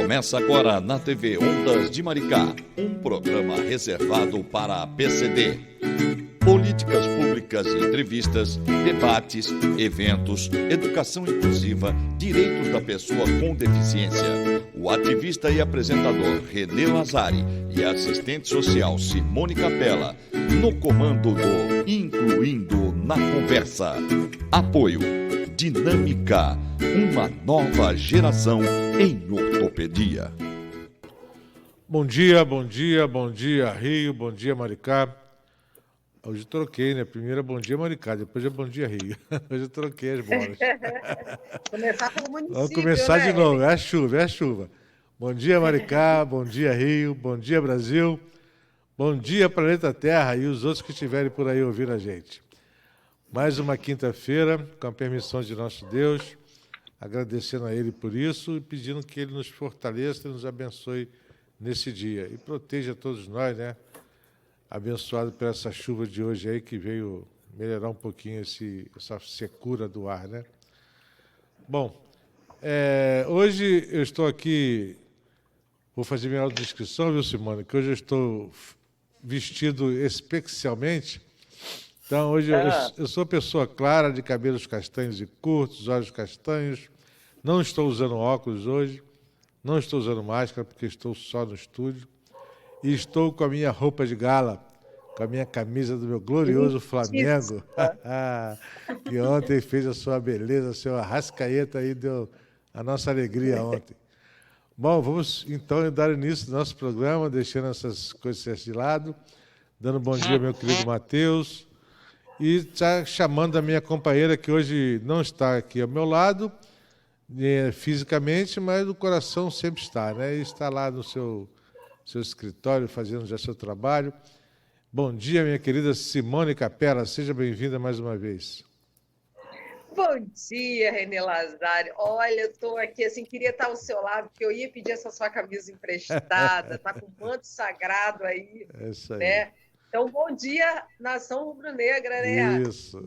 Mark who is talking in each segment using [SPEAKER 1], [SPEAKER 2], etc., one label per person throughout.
[SPEAKER 1] Começa agora na TV Ondas de Maricá, um programa reservado para a PCD. Políticas públicas e entrevistas, debates, eventos, educação inclusiva, direitos da pessoa com deficiência. O ativista e apresentador Renê Lazari e a assistente social Simone Capella, no comando do Incluindo na Conversa. Apoio Dinâmica, uma nova geração em ortopedia.
[SPEAKER 2] Bom dia, bom dia, bom dia Rio, bom dia Maricá. Hoje eu troquei, né? Primeiro é bom dia Maricá, depois é bom dia Rio. Hoje eu troquei as bolas.
[SPEAKER 3] Começar pelo município,
[SPEAKER 2] Vamos começar, né, de novo, é a chuva. Bom dia Maricá, bom dia Rio, bom dia Brasil, bom dia Planeta Terra e os outros que estiverem por aí ouvindo a gente. Mais uma quinta-feira, com a permissão de nosso Deus, agradecendo a Ele por isso e pedindo que Ele nos fortaleça e nos abençoe nesse dia. E proteja todos nós, né? Abençoado por essa chuva de hoje aí que veio melhorar um pouquinho essa secura do ar, né? Bom, hoje eu estou aqui, vou fazer minha autodescrição, viu, Simone? Que hoje eu estou vestido especialmente. Então, hoje eu sou pessoa clara, de cabelos castanhos e curtos, olhos castanhos. Não estou usando óculos hoje, não estou usando máscara, porque estou só no estúdio. E estou com a minha roupa de gala, com a minha camisa do meu glorioso Flamengo, que ontem fez a sua beleza, seu Arrascaeta aí deu a nossa alegria ontem. Bom, vamos então dar início ao nosso programa, deixando essas coisas de lado, dando bom dia ao meu querido Matheus, e já chamando a minha companheira, que hoje não está aqui ao meu lado, fisicamente, mas o coração sempre está, né? E está lá no seu escritório, fazendo já seu trabalho. Bom dia, minha querida Simone Capella, seja bem-vinda mais uma vez.
[SPEAKER 3] Bom dia, Renê Lazari. Olha, eu estou aqui, assim, queria estar ao seu lado, porque eu ia pedir essa sua camisa emprestada, tá com o manto sagrado aí,
[SPEAKER 2] É isso aí.
[SPEAKER 3] né? Então, bom dia, nação rubro-negra, né?
[SPEAKER 2] Isso.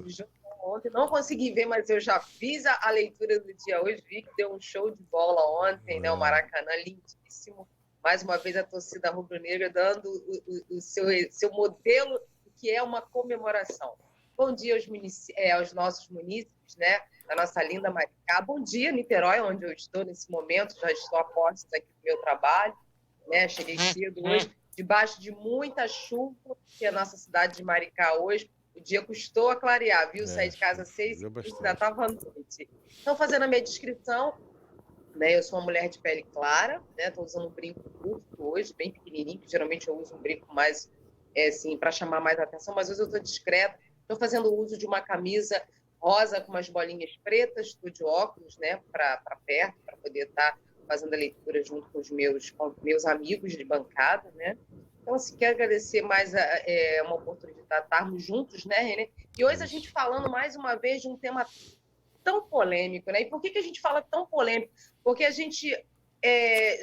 [SPEAKER 3] Ontem não consegui ver, mas eu já fiz a leitura do dia hoje, vi que deu um show de bola ontem, né? O Maracanã, lindíssimo. Mais uma vez a torcida rubro-negra dando o seu modelo, que é uma comemoração. Bom dia aos nossos munícipes, né? Da nossa linda Maricá. Bom dia, Niterói, onde eu estou nesse momento. Já estou a postos aqui do meu trabalho, né? Cheguei cedo hoje, debaixo de muita chuva, que é a nossa cidade de Maricá hoje. O dia custou a clarear, viu? Saí de casa às 6 e ainda estava à noite. Então, fazendo a minha descrição, né, eu sou uma mulher de pele clara, né? Estou usando um brinco curto hoje, bem pequenininho, que geralmente eu uso um brinco mais, assim, para chamar mais atenção, mas hoje eu estou discreta. Estou fazendo uso de uma camisa rosa com umas bolinhas pretas, estou de óculos, né, para perto, para poder estar fazendo a leitura junto com os meus amigos de bancada, né? Então, assim, quero agradecer mais uma oportunidade de estarmos juntos, né, Renê? E hoje a gente falando mais uma vez de um tema tão polêmico, né? E por que a gente fala tão polêmico? Porque a gente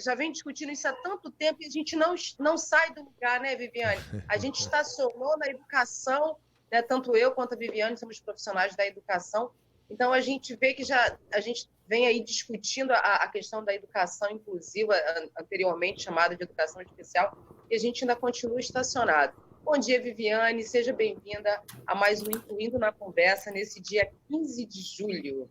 [SPEAKER 3] já vem discutindo isso há tanto tempo e a gente não sai do lugar, né, Viviane? A gente estacionou na educação, né? Tanto eu quanto a Viviane somos profissionais da educação, então a gente vê que a gente vem aí discutindo a questão da educação inclusiva, anteriormente chamada de educação especial, e a gente ainda continua estacionado. Bom dia, Viviane, seja bem-vinda a mais um Incluindo na Conversa, nesse dia 15 de julho.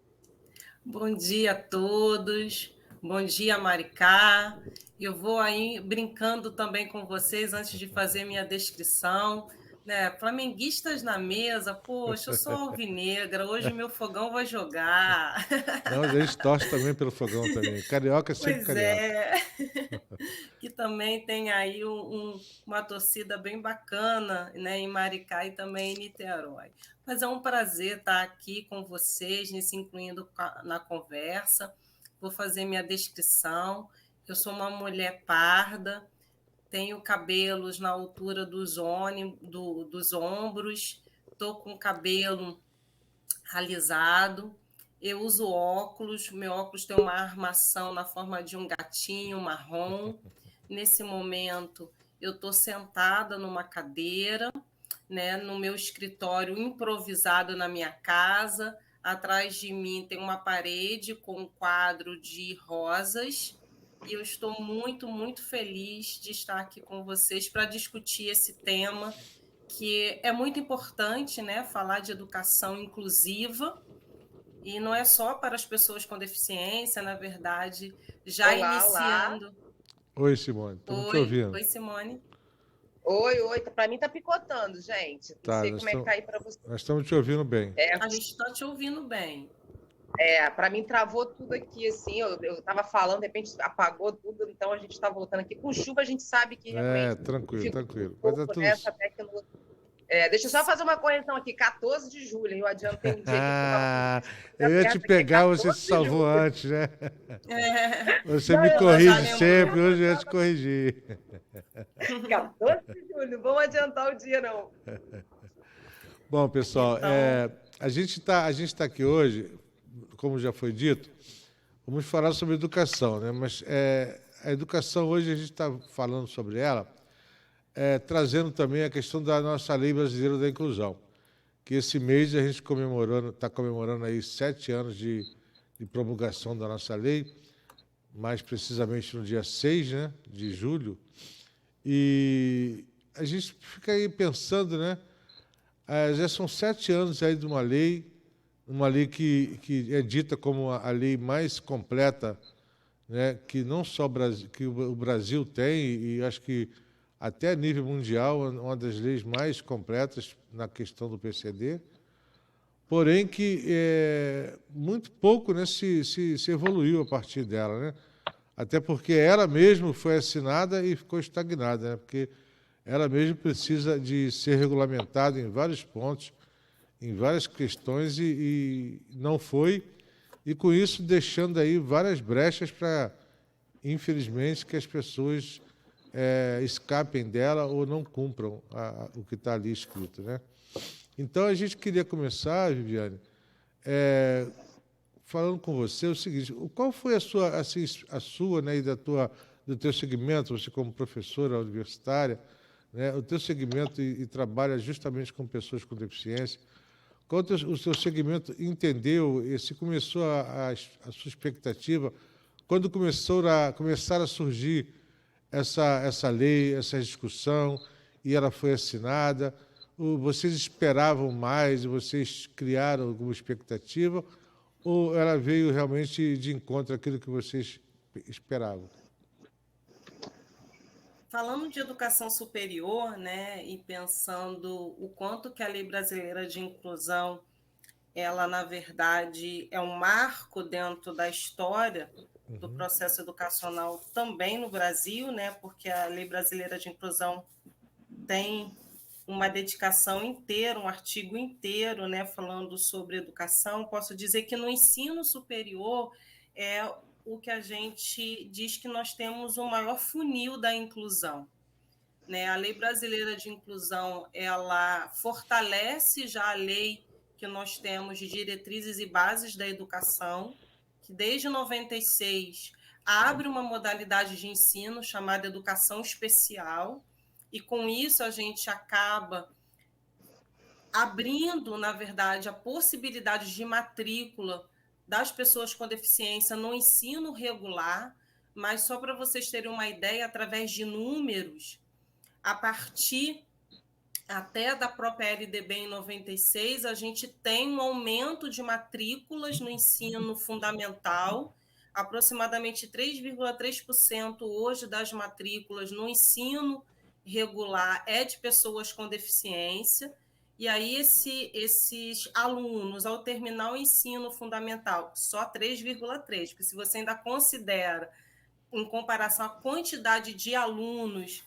[SPEAKER 4] Bom dia a todos, bom dia, Maricá. Eu vou aí brincando também com vocês antes de fazer minha descrição. Né? Flamenguistas na mesa, poxa, eu sou alvinegra, hoje o meu fogão vai jogar.
[SPEAKER 2] Não, a gente torce também pelo fogão também. Carioca é sempre carioca.
[SPEAKER 4] Que também tem aí uma torcida bem bacana, né, em Maricá e também em Niterói. Mas é um prazer estar aqui com vocês, nesse Incluindo na Conversa. Vou fazer minha descrição. Eu sou uma mulher parda, tenho cabelos na altura dos ombros, estou com cabelo alisado, eu uso óculos, meu óculos tem uma armação na forma de um gatinho marrom. Nesse momento, eu estou sentada numa cadeira, né, no meu escritório improvisado na minha casa. Atrás de mim tem uma parede com um quadro de rosas, E eu estou muito, muito feliz de estar aqui com vocês para discutir esse tema, que é muito importante, né? Falar de educação inclusiva, e não é só para as pessoas com deficiência, na verdade, já
[SPEAKER 3] Olá, olá.
[SPEAKER 4] iniciando.
[SPEAKER 2] Oi, Simone, estamos te ouvindo.
[SPEAKER 4] Oi, Simone.
[SPEAKER 3] Oi. Para mim tá picotando, gente. Não
[SPEAKER 2] Tá,
[SPEAKER 3] sei como é que tá aí para você.
[SPEAKER 2] nós estamos te ouvindo bem.
[SPEAKER 4] A gente está te ouvindo bem.
[SPEAKER 3] Para mim travou tudo aqui, assim, eu tava falando, de repente apagou tudo, então a gente está voltando aqui. Com chuva a gente sabe que realmente
[SPEAKER 2] tranquilo.
[SPEAKER 3] Mas tá tudo... nessa tecnologia. Deixa eu só fazer uma correção aqui, 14 de julho, eu adiantei um dia que
[SPEAKER 2] eu ia te pegar, você se salvou antes, né? Você me corrige sempre, hoje eu ia te corrigir.
[SPEAKER 3] 14 de julho, não vamos adiantar o dia, não.
[SPEAKER 2] Bom, pessoal,
[SPEAKER 4] Então...
[SPEAKER 2] a gente tá aqui hoje, como já foi dito, vamos falar sobre educação, né? Mas a educação hoje a gente está falando sobre ela, trazendo também a questão da nossa Lei Brasileira da Inclusão, que esse mês a gente está comemorando aí 7 anos de promulgação da nossa lei, mais precisamente no dia 6, né, de julho, e a gente fica aí pensando, né, já são 7 anos aí de uma lei que é dita como a lei mais completa, né, que não só o Brasil tem, e acho que até a nível mundial, uma das leis mais completas na questão do PCD, porém que muito pouco, né, se evoluiu a partir dela, né? Até porque ela mesmo foi assinada e ficou estagnada, né? Porque ela mesmo precisa de ser regulamentada em vários pontos, em várias questões, e não foi, e com isso deixando aí várias brechas para, infelizmente, que as pessoas escapem dela ou não cumpram o que está ali escrito, né? Então, a gente queria começar, Viviane, falando com você o seguinte: qual foi a sua, né, e do teu segmento, você como professora universitária, né, o teu segmento e trabalha justamente com pessoas com deficiência? Qual o seu segmento entendeu, e se começou a sua expectativa, quando começaram a surgir essa lei, essa discussão, e ela foi assinada? Vocês esperavam mais, vocês criaram alguma expectativa, ou ela veio realmente de encontro àquilo que vocês esperavam?
[SPEAKER 4] Falando de educação superior, né, e pensando o quanto que a Lei Brasileira de Inclusão, ela, na verdade, é um marco dentro da história do processo educacional também no Brasil, né, porque a Lei Brasileira de Inclusão tem uma dedicação inteira, um artigo inteiro, né, falando sobre educação. Posso dizer que no ensino superior é o que a gente diz que nós temos o maior funil da inclusão, né? A Lei Brasileira de Inclusão, ela fortalece já a lei que nós temos de diretrizes e bases da educação, que desde 96 abre uma modalidade de ensino chamada educação especial, e com isso a gente acaba abrindo, na verdade, a possibilidade de matrícula das pessoas com deficiência no ensino regular. Mas só para vocês terem uma ideia, através de números, a partir até da própria LDB em 96, a gente tem um aumento de matrículas no ensino fundamental, aproximadamente 3,3% hoje das matrículas no ensino regular é de pessoas com deficiência. E aí esses alunos, ao terminar o ensino fundamental, só 3,3%, porque se você ainda considera, em comparação à quantidade de alunos,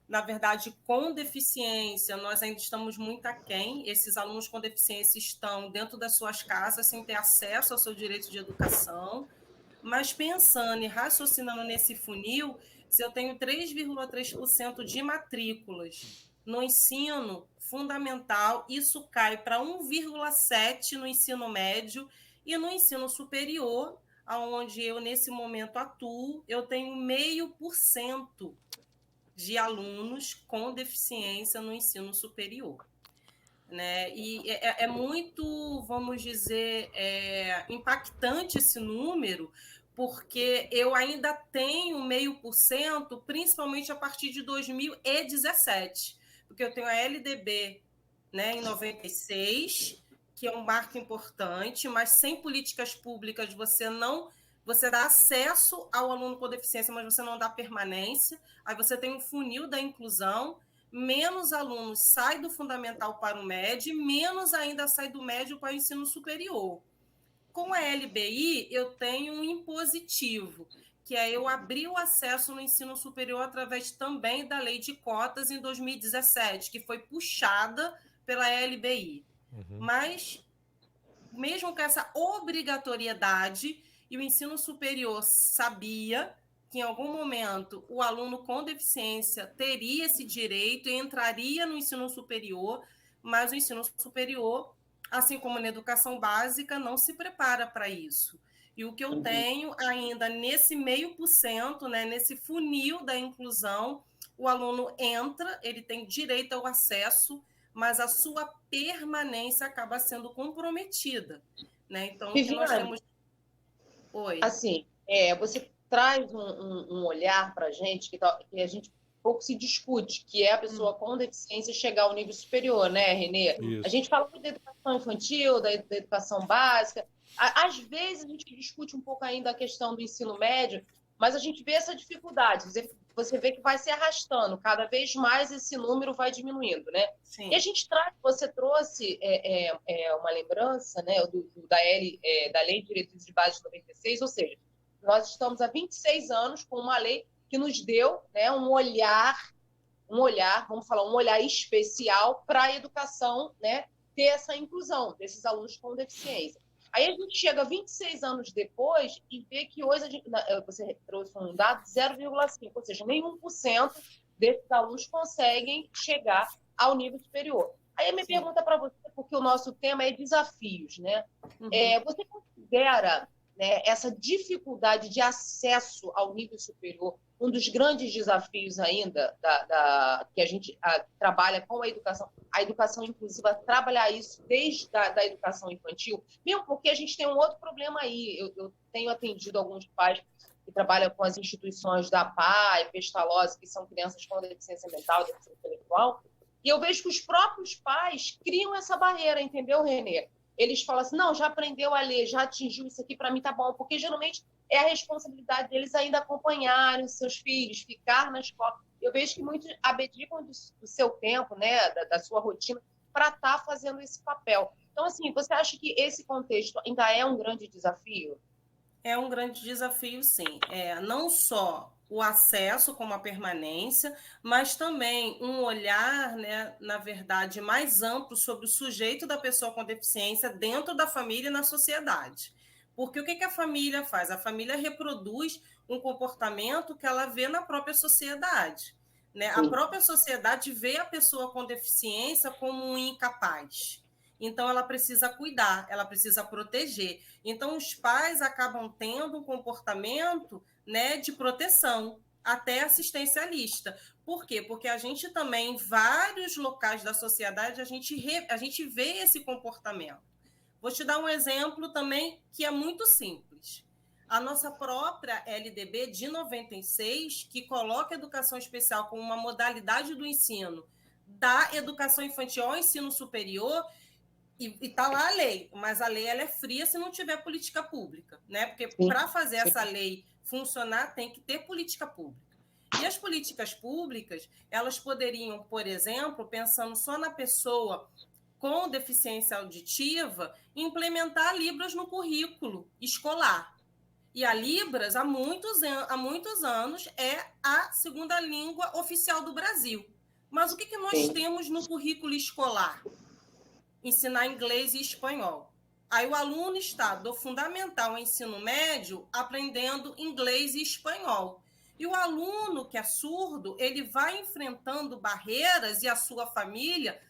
[SPEAKER 4] na verdade, com deficiência, nós ainda estamos muito aquém. Esses alunos com deficiência estão dentro das suas casas, sem ter acesso ao seu direito de educação. Mas pensando e raciocinando nesse funil, se eu tenho 3,3% de matrículas no ensino fundamental, isso cai para 1,7% no ensino médio, e no ensino superior, onde eu nesse momento atuo, eu tenho 0,5% de alunos com deficiência no ensino superior, né? E é muito, vamos dizer, impactante esse número, porque eu ainda tenho 0,5%, principalmente a partir de 2017, porque eu tenho a LDB, né, em 96, que é um marco importante, mas sem políticas públicas você dá acesso ao aluno com deficiência, mas você não dá permanência. Aí você tem um funil da inclusão, menos alunos saem do fundamental para o médio, menos ainda sai do médio para o ensino superior. Com a LBI, eu tenho um impositivo, que é eu abrir o acesso no ensino superior através também da lei de cotas em 2017, que foi puxada pela LBI. Mas, mesmo com essa obrigatoriedade, e o ensino superior sabia que em algum momento o aluno com deficiência teria esse direito e entraria no ensino superior, mas o ensino superior, assim como na educação básica, não se prepara para isso. E o que eu tenho ainda nesse 0,5%, né, nesse funil da inclusão, o aluno entra, ele tem direito ao acesso, mas a sua permanência acaba sendo comprometida. Né? Então, o que nós temos... Oi.
[SPEAKER 3] Assim, você traz um olhar para a gente que a gente pouco se discute, que é a pessoa com deficiência chegar ao nível superior, né, Renê?
[SPEAKER 2] Isso.
[SPEAKER 3] A gente fala muito da educação infantil, da educação básica. Às vezes a gente discute um pouco ainda a questão do ensino médio, mas a gente vê essa dificuldade. Você vê que vai se arrastando, cada vez mais esse número vai diminuindo, né?
[SPEAKER 4] Sim.
[SPEAKER 3] E a gente você trouxe uma lembrança, né, da Lei de Diretrizes de Base de 96, ou seja, nós estamos há 26 anos com uma lei que nos deu, né, um olhar, vamos falar, um olhar especial para a educação, né, ter essa inclusão desses alunos com deficiência. Aí a gente chega 26 anos depois e vê que hoje, você trouxe um dado, 0,5%, ou seja, nenhum por cento desses alunos conseguem chegar ao nível superior. Aí a minha pergunta para você, porque o nosso tema é desafios, né? Você considera, né, essa dificuldade de acesso ao nível superior um dos grandes desafios ainda que a gente trabalha com a educação inclusiva, trabalhar isso desde a educação infantil, mesmo porque a gente tem um outro problema aí. Eu tenho atendido alguns pais que trabalham com as instituições da PAI, Pestalozzi, que são crianças com deficiência mental, deficiência intelectual, e eu vejo que os próprios pais criam essa barreira, entendeu, Renê? Eles falam assim, não, já aprendeu a ler, já atingiu isso aqui, para mim tá bom, porque geralmente é a responsabilidade deles ainda acompanharem os seus filhos, ficar na escola. Eu vejo que muitos abdicam do seu tempo, né, da sua rotina, para estar fazendo esse papel. Então, assim, você acha que esse contexto ainda é um grande desafio?
[SPEAKER 4] É um grande desafio, sim. Não só o acesso como a permanência, mas também um olhar, né, na verdade, mais amplo sobre o sujeito da pessoa com deficiência dentro da família e na sociedade. Porque o que a família faz? A família reproduz um comportamento que ela vê na própria sociedade. Né? A própria sociedade vê a pessoa com deficiência como um incapaz. Então, ela precisa cuidar, ela precisa proteger. Então, os pais acabam tendo um comportamento, né, de proteção, até assistencialista. Por quê? Porque a gente também, em vários locais da sociedade, a gente vê esse comportamento. Vou te dar um exemplo também que é muito simples. A nossa própria LDB de 96, que coloca a educação especial como uma modalidade do ensino da educação infantil ao ensino superior, e está lá a lei, mas a lei ela é fria se não tiver política pública, né? Porque para fazer essa lei funcionar tem que ter política pública. E as políticas públicas, elas poderiam, por exemplo, pensando só na pessoa com deficiência auditiva, implementar a Libras no currículo escolar. E a Libras, há muitos anos, é a segunda língua oficial do Brasil. Mas o que nós temos no currículo escolar? Ensinar inglês e espanhol. Aí o aluno está do fundamental ao ensino médio aprendendo inglês e espanhol. E o aluno que é surdo, ele vai enfrentando barreiras e a sua família,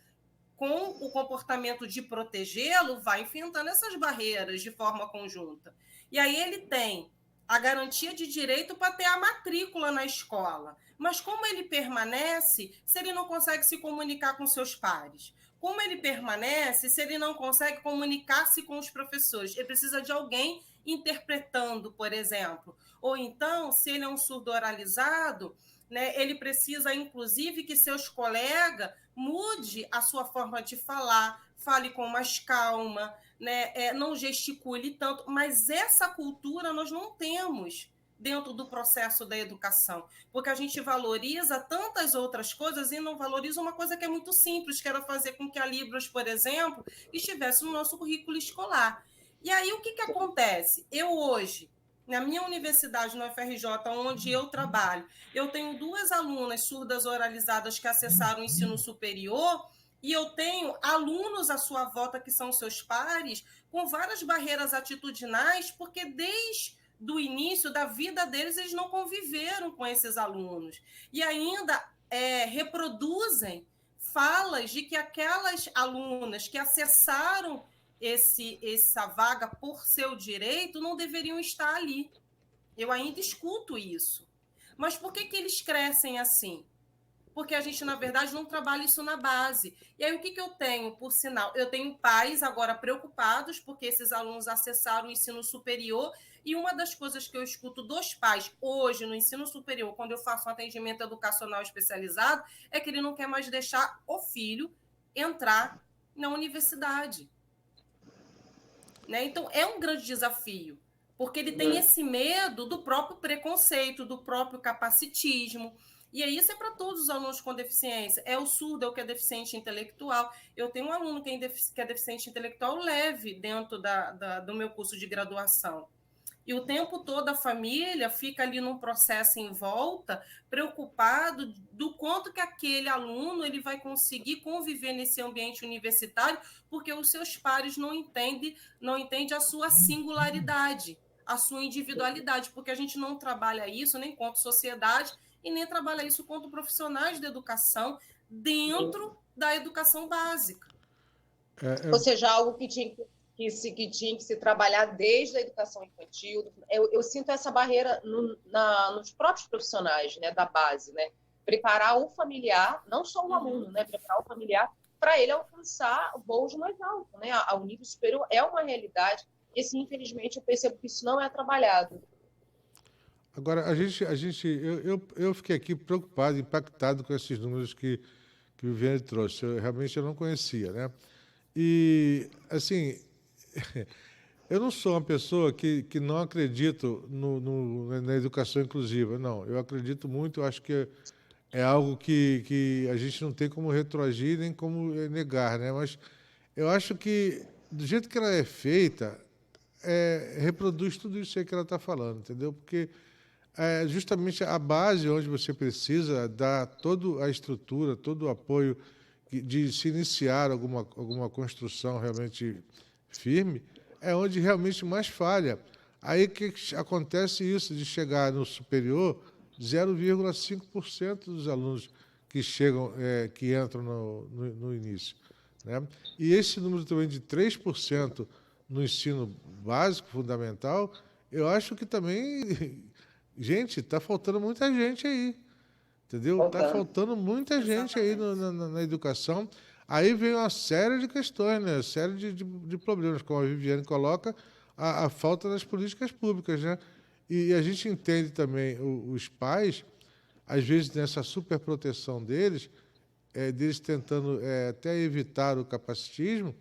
[SPEAKER 4] com o comportamento de protegê-lo, vai enfrentando essas barreiras de forma conjunta. E aí ele tem a garantia de direito para ter a matrícula na escola. Mas como ele permanece se ele não consegue se comunicar com seus pares? como ele permanece se ele não consegue comunicar-se com os professores? Ele precisa de alguém interpretando, por exemplo. Ou então, se ele é um surdo oralizado, né, ele precisa, inclusive, que seus colegas mude a sua forma de falar, fale com mais calma, né, não gesticule tanto. Mas essa cultura nós não temos dentro do processo da educação, porque a gente valoriza tantas outras coisas e não valoriza uma coisa que é muito simples, que era fazer com que a Libras, por exemplo, estivesse no nosso currículo escolar. E aí o que acontece? Eu hoje, na minha universidade, no UFRJ, onde eu trabalho, eu tenho 2 alunas surdas oralizadas que acessaram o ensino superior e eu tenho alunos à sua volta, que são seus pares, com várias barreiras atitudinais, porque desde do início da vida deles, eles não conviveram com esses alunos. E ainda reproduzem falas de que aquelas alunas que acessaram essa vaga por seu direito não deveriam estar ali. Eu ainda escuto isso. Mas por que eles crescem assim? Porque a gente, na verdade, não trabalha isso na base. E aí, o que eu tenho, por sinal? Eu tenho pais agora preocupados porque esses alunos acessaram o ensino superior e uma das coisas que eu escuto dos pais hoje no ensino superior, quando eu faço um atendimento educacional especializado, é que ele não quer mais deixar o filho entrar na universidade. Né? Então, é um grande desafio, porque ele tem esse medo do próprio preconceito, do próprio capacitismo. E aí isso é para todos os alunos com deficiência. É o surdo, é o que é deficiente intelectual. Eu tenho um aluno que é deficiente intelectual leve dentro do meu curso de graduação. E o tempo todo a família fica ali num processo em volta, preocupado do quanto que aquele aluno ele vai conseguir conviver nesse ambiente universitário, porque os seus pares não entendem a sua singularidade, a sua individualidade, porque a gente não trabalha isso nem quanto sociedade e nem trabalha isso quanto profissionais da educação dentro da educação básica.
[SPEAKER 3] Ou seja, algo que tinha que se trabalhar desde a educação infantil. Eu sinto essa barreira nos próprios profissionais, né, da base, né? Preparar o familiar, não só o aluno, né? Preparar o familiar para ele alcançar voos mais altos, né? Ao nível superior é uma realidade. E, assim, infelizmente, eu percebo que isso não é trabalhado.
[SPEAKER 2] Agora, eu fiquei aqui preocupado, impactado com esses números que o Viviane trouxe. Realmente eu não conhecia, né? E, assim, eu não sou uma pessoa que não acredito na educação inclusiva, não. Eu acredito muito, eu acho que é algo que a gente não tem como retroagir nem como negar, né? Mas eu acho que, do jeito que ela é feita, reproduz tudo isso aí que ela está falando, entendeu? Porque justamente a base onde você precisa dar toda a estrutura, todo o apoio de se iniciar alguma construção realmente firme, é onde realmente mais falha. Aí que acontece isso de chegar no superior, 0,5% dos alunos que chegam, que entram no início, né? E esse número também de 3% no ensino básico, fundamental, eu acho que também, gente, está faltando muita gente aí, entendeu? Está faltando muita gente aí na educação. Aí vem uma série de questões, né? Uma série de problemas, como a Viviane coloca, a falta das políticas públicas, né? E a gente entende também os pais, às vezes, nessa superproteção deles tentando até evitar o capacitismo,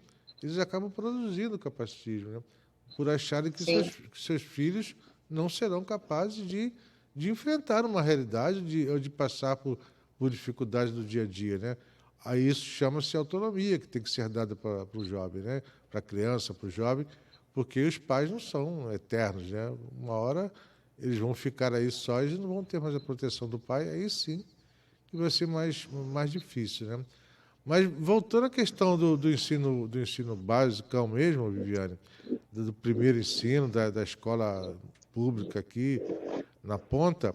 [SPEAKER 2] eles acabam produzindo capacitismo, né? Por acharem que seus filhos não serão capazes de enfrentar uma realidade ou de passar por dificuldades do dia a dia, né? Aí isso chama-se autonomia, que tem que ser dada para o jovem, né? Para a criança, para o jovem, porque os pais não são eternos, né? Uma hora eles vão ficar aí sós e não vão ter mais a proteção do pai, aí sim que vai ser mais difícil, né? Mas voltando à questão do ensino básico mesmo, Viviane, do primeiro ensino, da escola pública aqui na ponta,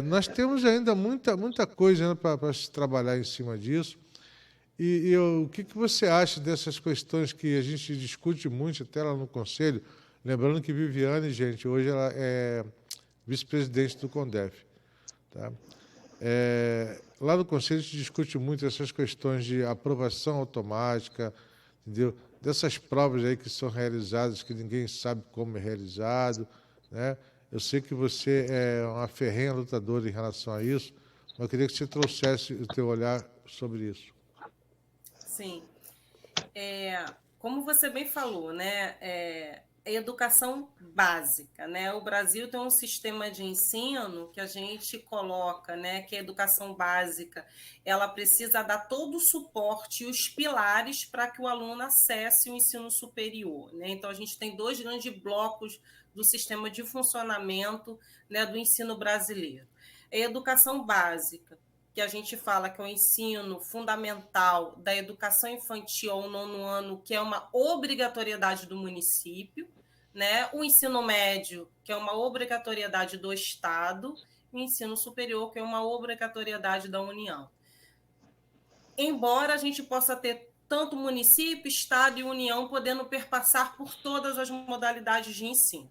[SPEAKER 2] nós temos ainda muita coisa, né, para se trabalhar em cima disso. E o que você acha dessas questões que a gente discute muito, até lá no Conselho? Lembrando que Viviane, gente, hoje ela é vice-presidente do CONDEF. Tá? Lá no Conselho a gente discute muito essas questões de aprovação automática, entendeu? Dessas provas aí que são realizadas, que ninguém sabe como é realizado, né? Eu sei que você é uma ferrenha lutadora em relação a isso, mas eu queria que você trouxesse o teu olhar sobre isso.
[SPEAKER 4] Sim. Como você bem falou, né? A educação básica, né? O Brasil tem um sistema de ensino que a gente coloca, né? Que a educação básica, ela precisa dar todo o suporte e os pilares para que o aluno acesse o ensino superior, né? Então a gente tem 2 grandes blocos do sistema de funcionamento, né, do ensino brasileiro. A educação básica, que a gente fala que é o ensino fundamental da educação infantil ao 9º ano, que é uma obrigatoriedade do município, né? O ensino médio, que é uma obrigatoriedade do Estado, e o ensino superior, que é uma obrigatoriedade da União. Embora a gente possa ter tanto município, Estado e União podendo perpassar por todas as modalidades de ensino.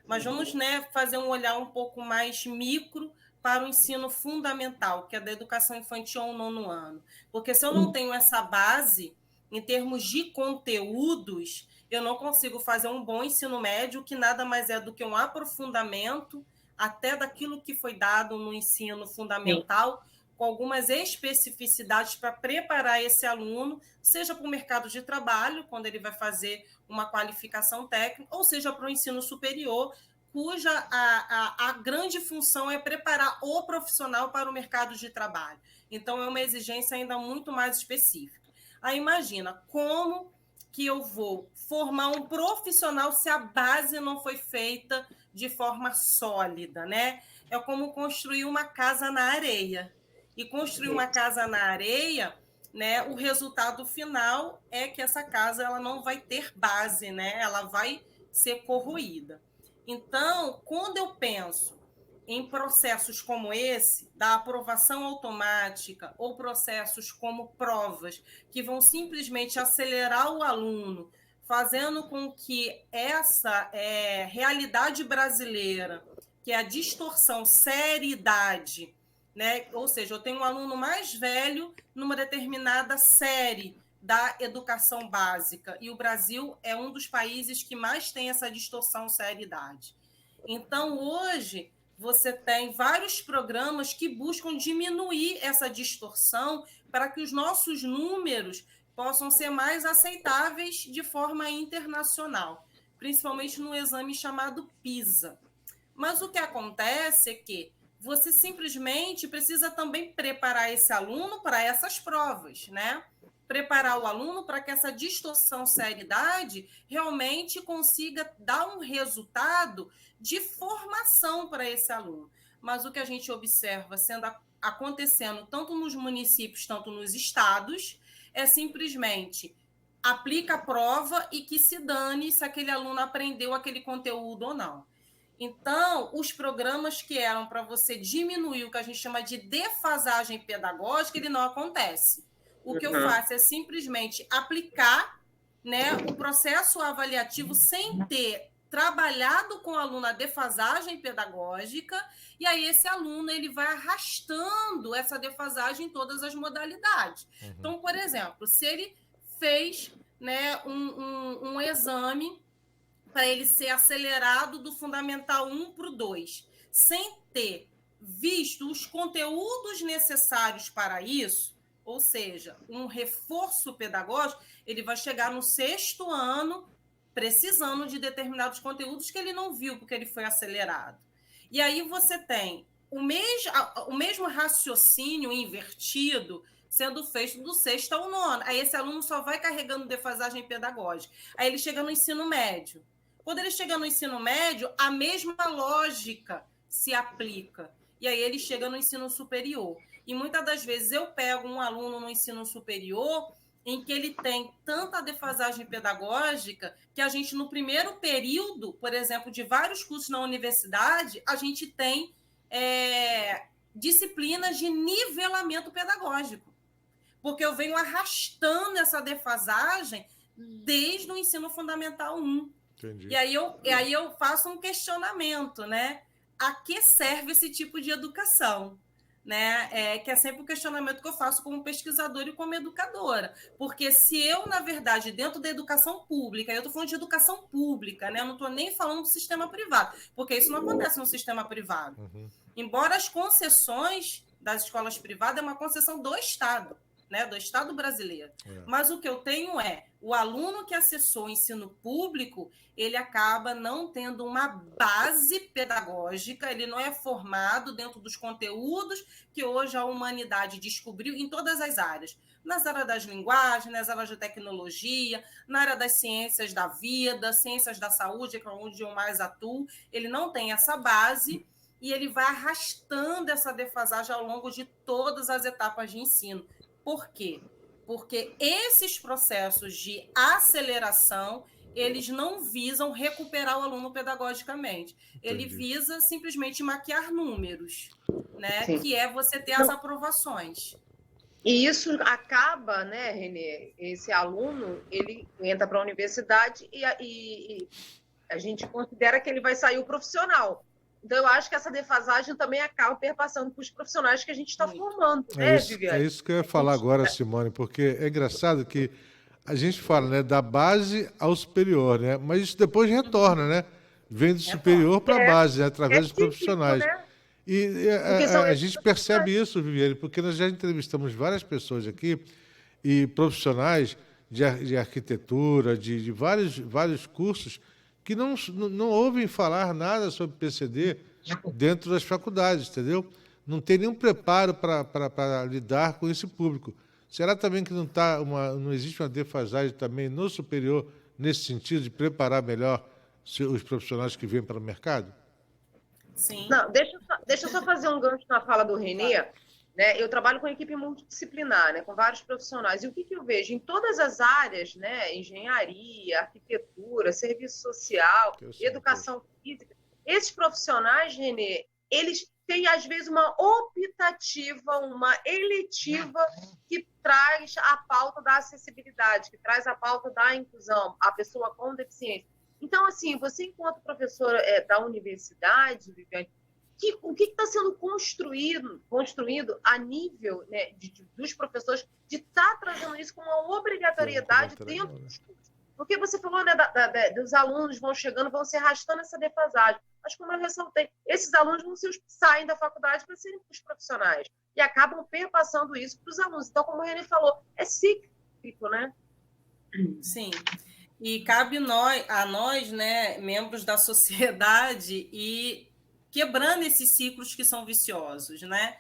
[SPEAKER 4] Mas vamos, né, fazer um olhar um pouco mais micro para o ensino fundamental, que é da educação infantil ao 9º ano. Porque se eu não tenho essa base, em termos de conteúdos, eu não consigo fazer um bom ensino médio, que nada mais é do que um aprofundamento até daquilo que foi dado no ensino fundamental, com algumas especificidades para preparar esse aluno, seja para o mercado de trabalho, quando ele vai fazer uma qualificação técnica, ou seja para o ensino superior, cuja a grande função é preparar o profissional para o mercado de trabalho. Então, é uma exigência ainda muito mais específica. Aí, imagina, como que eu vou formar um profissional se a base não foi feita de forma sólida, né? É como construir uma casa na areia. E construir uma casa na areia, né, o resultado final é que essa casa ela não vai ter base, né? Ela vai ser corroída. Então, quando eu penso em processos como esse, da aprovação automática, ou processos como provas, que vão simplesmente acelerar o aluno, fazendo com que essa realidade brasileira, que é a distorção, série-idade, né? Ou seja, eu tenho um aluno mais velho numa determinada série da educação básica, e o Brasil é um dos países que mais tem essa distorção série-idade. Então, hoje, você tem vários programas que buscam diminuir essa distorção para que os nossos números possam ser mais aceitáveis de forma internacional, principalmente no exame chamado PISA. Mas o que acontece é que você simplesmente precisa também preparar esse aluno para essas provas, né? Preparar o aluno para que essa distorção série-idade realmente consiga dar um resultado de formação para esse aluno. Mas o que a gente observa acontecendo tanto nos municípios, tanto nos estados, é simplesmente aplica a prova e que se dane se aquele aluno aprendeu aquele conteúdo ou não. Então, os programas que eram para você diminuir o que a gente chama de defasagem pedagógica, ele não acontece. O que eu faço é simplesmente aplicar, né, o processo avaliativo sem ter trabalhado com o aluno a defasagem pedagógica, e aí esse aluno ele vai arrastando essa defasagem em todas as modalidades. Então, por exemplo, se ele fez, né, um exame para ele ser acelerado do Fundamental 1 para o 2, sem ter visto os conteúdos necessários para isso, ou seja, um reforço pedagógico, ele vai chegar no 6º ano precisando de determinados conteúdos que ele não viu porque ele foi acelerado. E aí você tem o mesmo raciocínio invertido sendo feito do 6º ao 9º. Aí esse aluno só vai carregando defasagem pedagógica. Aí ele chega no ensino médio. Quando ele chega no ensino médio, a mesma lógica se aplica. E aí ele chega no ensino superior. E muitas das vezes eu pego um aluno no ensino superior em que ele tem tanta defasagem pedagógica que a gente, no primeiro período, por exemplo, de vários cursos na universidade, a gente tem disciplinas de nivelamento pedagógico. Porque eu venho arrastando essa defasagem desde o ensino fundamental 1.
[SPEAKER 2] Entendi.
[SPEAKER 4] E aí eu faço um questionamento, né? A que serve esse tipo de educação? né? Que é sempre o questionamento que eu faço como pesquisadora e como educadora. Porque se eu, na verdade, dentro da educação pública, eu estou falando de educação pública, né? Eu não estou nem falando do sistema privado, porque isso não acontece no sistema privado. Embora as concessões das escolas privadas é uma concessão do Estado, né, do Estado brasileiro. Mas o que eu tenho o aluno que acessou o ensino público, ele acaba não tendo uma base pedagógica, ele não é formado dentro dos conteúdos que hoje a humanidade descobriu em todas as áreas. Nas áreas das linguagens, nas áreas de tecnologia, na área das ciências da vida, ciências da saúde, que é onde eu mais atuo, ele não tem essa base e ele vai arrastando essa defasagem ao longo de todas as etapas de ensino. Por quê? Porque esses processos de aceleração, eles não visam recuperar o aluno pedagogicamente. Ele visa simplesmente maquiar números, né? Que é você ter as aprovações.
[SPEAKER 3] E isso acaba, né, Renê? Esse aluno, ele entra para a universidade e a gente considera que ele vai sair o profissional. Então, eu acho que essa defasagem também acaba perpassando para os profissionais que a gente está formando, né, Viviane?
[SPEAKER 2] É isso que eu ia falar agora, Simone, porque é engraçado que a gente fala, né, da base ao superior, né? Mas isso depois retorna, né? Vem do superior para a base, né, através dos profissionais.
[SPEAKER 3] Né?
[SPEAKER 2] E a gente percebe isso, Viviane, porque nós já entrevistamos várias pessoas aqui e profissionais de arquitetura, de vários cursos, que não ouvem falar nada sobre PCD dentro das faculdades, entendeu? Não tem nenhum preparo para lidar com esse público. Será também que não existe uma defasagem também no superior, nesse sentido, de preparar melhor os profissionais que vêm para o mercado?
[SPEAKER 4] Sim.
[SPEAKER 3] Não, deixa eu só fazer um gancho na fala do Renê. Né? Eu trabalho com equipe multidisciplinar, né? Com vários profissionais. E o que eu vejo? Em todas as áreas, né? Engenharia, arquitetura, serviço social, educação física, esses profissionais, Renê, eles têm, às vezes, uma optativa, uma eletiva que traz a pauta da acessibilidade, que traz a pauta da inclusão, a pessoa com deficiência. Então, assim, você, enquanto professora da universidade, Viviane, o que está sendo construído a nível, né, dos professores de estar trazendo isso como uma obrigatoriedade dentro dos cursos? Porque você falou, né, dos alunos vão chegando, vão se arrastando essa defasagem. Mas, como eu ressaltei, esses alunos saem da faculdade para serem os profissionais e acabam perpassando isso para os alunos. Então, como o Renê falou, é cíclico, né?
[SPEAKER 4] Sim. E cabe a nós, né, membros da sociedade, e quebrando esses ciclos que são viciosos, né?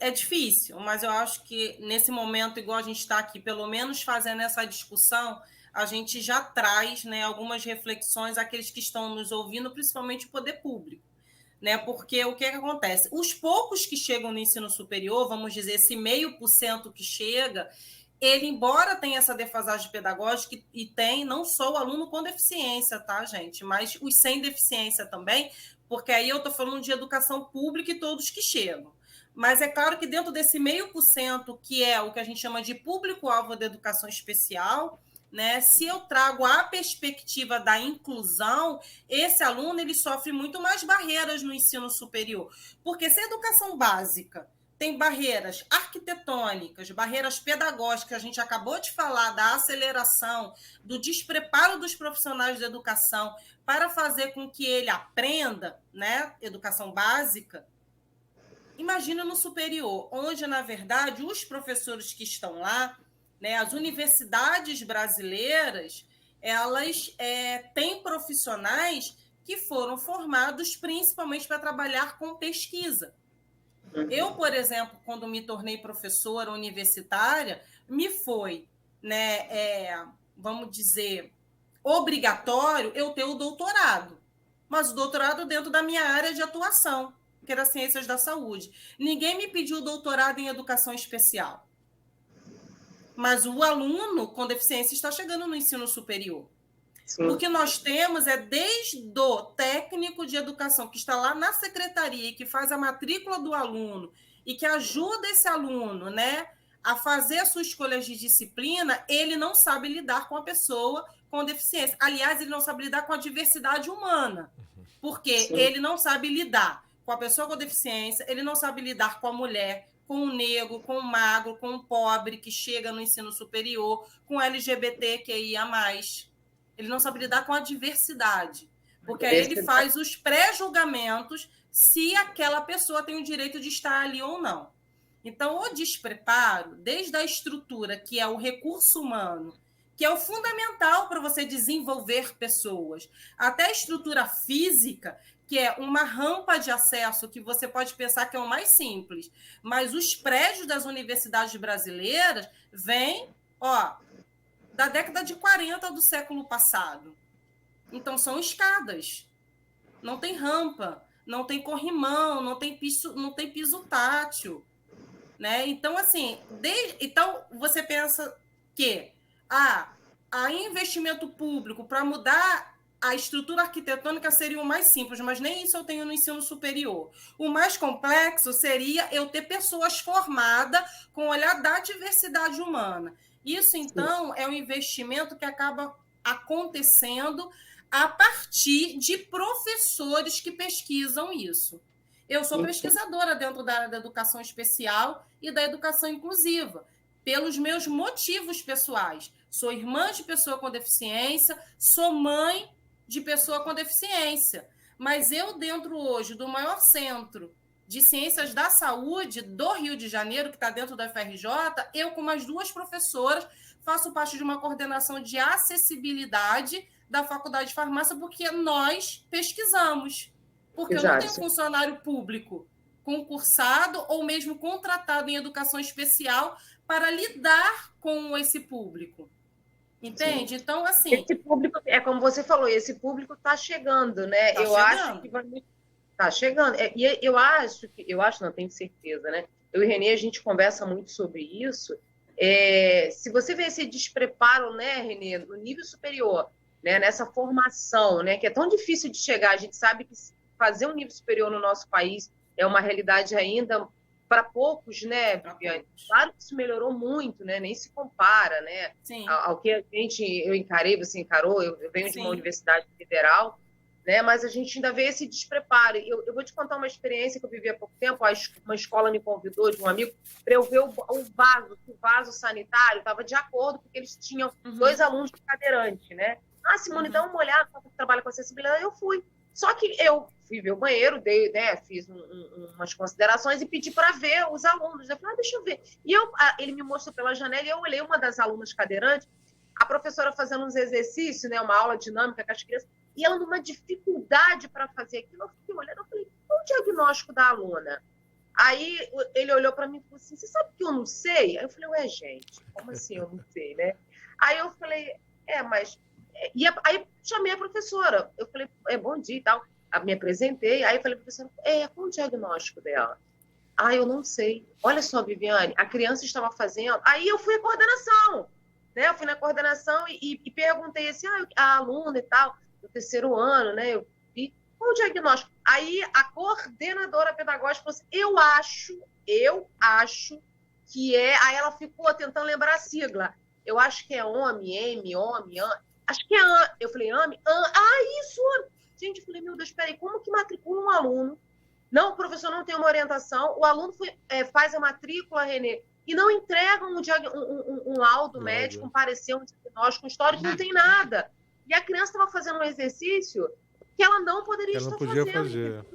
[SPEAKER 4] É difícil, mas eu acho que nesse momento, igual a gente está aqui, pelo menos fazendo essa discussão, a gente já traz, né, algumas reflexões àqueles que estão nos ouvindo, principalmente o poder público, né? Porque o que acontece? Os poucos que chegam no ensino superior, vamos dizer, esse 0,5% que chega, ele, embora tenha essa defasagem pedagógica, e tem não só o aluno com deficiência, tá, gente? Mas os sem deficiência também, porque aí eu estou falando de educação pública e todos que chegam. Mas é claro que dentro desse 0,5%, que é o que a gente chama de público-alvo da educação especial, né, se eu trago a perspectiva da inclusão, esse aluno ele sofre muito mais barreiras no ensino superior. Porque se a educação básica tem barreiras arquitetônicas, barreiras pedagógicas, a gente acabou de falar da aceleração, do despreparo dos profissionais da educação para fazer com que ele aprenda, né, educação básica. Imagina no superior, onde, na verdade, os professores que estão lá, né, as universidades brasileiras, elas têm profissionais que foram formados principalmente para trabalhar com pesquisa. Eu, por exemplo, quando me tornei professora universitária, me foi, né, vamos dizer, obrigatório eu ter o doutorado, mas o doutorado dentro da minha área de atuação, que era ciências da saúde. Ninguém me pediu doutorado em educação especial, mas o aluno com deficiência está chegando no ensino superior. Sim. O que nós temos é desde o técnico de educação que está lá na secretaria e que faz a matrícula do aluno e que ajuda esse aluno, né, a fazer as suas escolhas de disciplina, ele não sabe lidar com a pessoa com deficiência. Aliás, ele não sabe lidar com a diversidade humana, porque Sim. ele não sabe lidar com a pessoa com deficiência, ele não sabe lidar com a mulher, com o negro, com o magro, com o pobre que chega no ensino superior, com o LGBTQIA+. Ele não sabe lidar com a diversidade, porque aí ele faz os pré-julgamentos se aquela pessoa tem o direito de estar ali ou não. Então, o despreparo, desde a estrutura, que é o recurso humano, que é o fundamental para você desenvolver pessoas, até a estrutura física, que é uma rampa de acesso, que você pode pensar que é o mais simples, mas os prédios das universidades brasileiras vêm, da década de 40 do século passado. Então, são escadas. Não tem rampa, não tem corrimão, não tem piso tátil. Né? Então, assim, então você pensa que há investimento público para mudar a estrutura arquitetônica seria o mais simples, mas nem isso eu tenho no ensino superior. O mais complexo seria eu ter pessoas formadas com o olhar da diversidade humana. Isso, então, é um investimento que acaba acontecendo a partir de professores que pesquisam isso. Eu sou pesquisadora dentro da área da educação especial e da educação inclusiva, pelos meus motivos pessoais. Sou irmã de pessoa com deficiência, sou mãe de pessoa com deficiência. Mas eu, dentro hoje do maior centro de ciências da saúde do Rio de Janeiro, que está dentro da FRJ, eu, com mais 2 professoras, faço parte de uma coordenação de acessibilidade da Faculdade de Farmácia, porque nós pesquisamos. Porque eu não tenho funcionário público concursado ou mesmo contratado em educação especial para lidar com esse público. Entende? Sim. Então, assim...
[SPEAKER 3] Esse público, é como você falou, esse público está chegando, né? Acho que está chegando. E eu acho, não tenho certeza, né? Eu e Renê, a gente conversa muito sobre isso. Se você vê esse despreparo, né, Renê, no nível superior, né, nessa formação, né, que é tão difícil de chegar, a gente sabe que fazer um nível superior no nosso país é uma realidade ainda para poucos, né, Viviane? Claro que isso melhorou muito, né? Nem se compara, né? Ao que eu encarei, você encarou, eu venho de uma universidade federal, né? Mas a gente ainda vê esse despreparo. Eu vou te contar uma experiência que eu vivi há pouco tempo. Uma escola me convidou, de um amigo, para eu ver o vaso sanitário estava de acordo, porque eles tinham 2 alunos de cadeirante, né? Simone, dá uma olhada, você trabalha com acessibilidade. Eu fui. Só que eu fui ver o banheiro, fiz umas considerações e pedi para ver os alunos. Eu falei, deixa eu ver. E ele me mostrou pela janela e eu olhei uma das alunas cadeirantes, a professora fazendo uns exercícios, né, uma aula dinâmica com as crianças, e ela numa dificuldade para fazer aquilo. Eu fiquei olhando, eu falei, qual o diagnóstico da aluna? Aí ele olhou para mim e falou assim, você sabe que eu não sei? Aí eu falei, ué, gente, como assim eu não sei, né? Aí eu falei, mas... E aí chamei a professora, eu falei, bom dia e tal, me apresentei, aí eu falei, professora, qual o diagnóstico dela? Eu não sei. Olha só, Viviane, a criança estava fazendo... Aí eu fui à coordenação, né? Eu fui na coordenação e perguntei assim, a aluna e tal, do 3º ano, né? Eu vi, qual o diagnóstico? Aí a coordenadora pedagógica falou assim, eu acho que é... Aí ela ficou tentando lembrar a sigla. Eu acho que é homem, acho que é AME. Eu falei, AME? Isso, AME. Gente, eu falei, meu Deus, peraí, como que matricula um aluno? Não, o professor não tem uma orientação, o aluno faz a matrícula, Renê, e não entrega um laudo médico, um parecer, um diagnóstico, um histórico, não tem nada. E a criança estava fazendo um exercício que ela não poderia estar fazendo.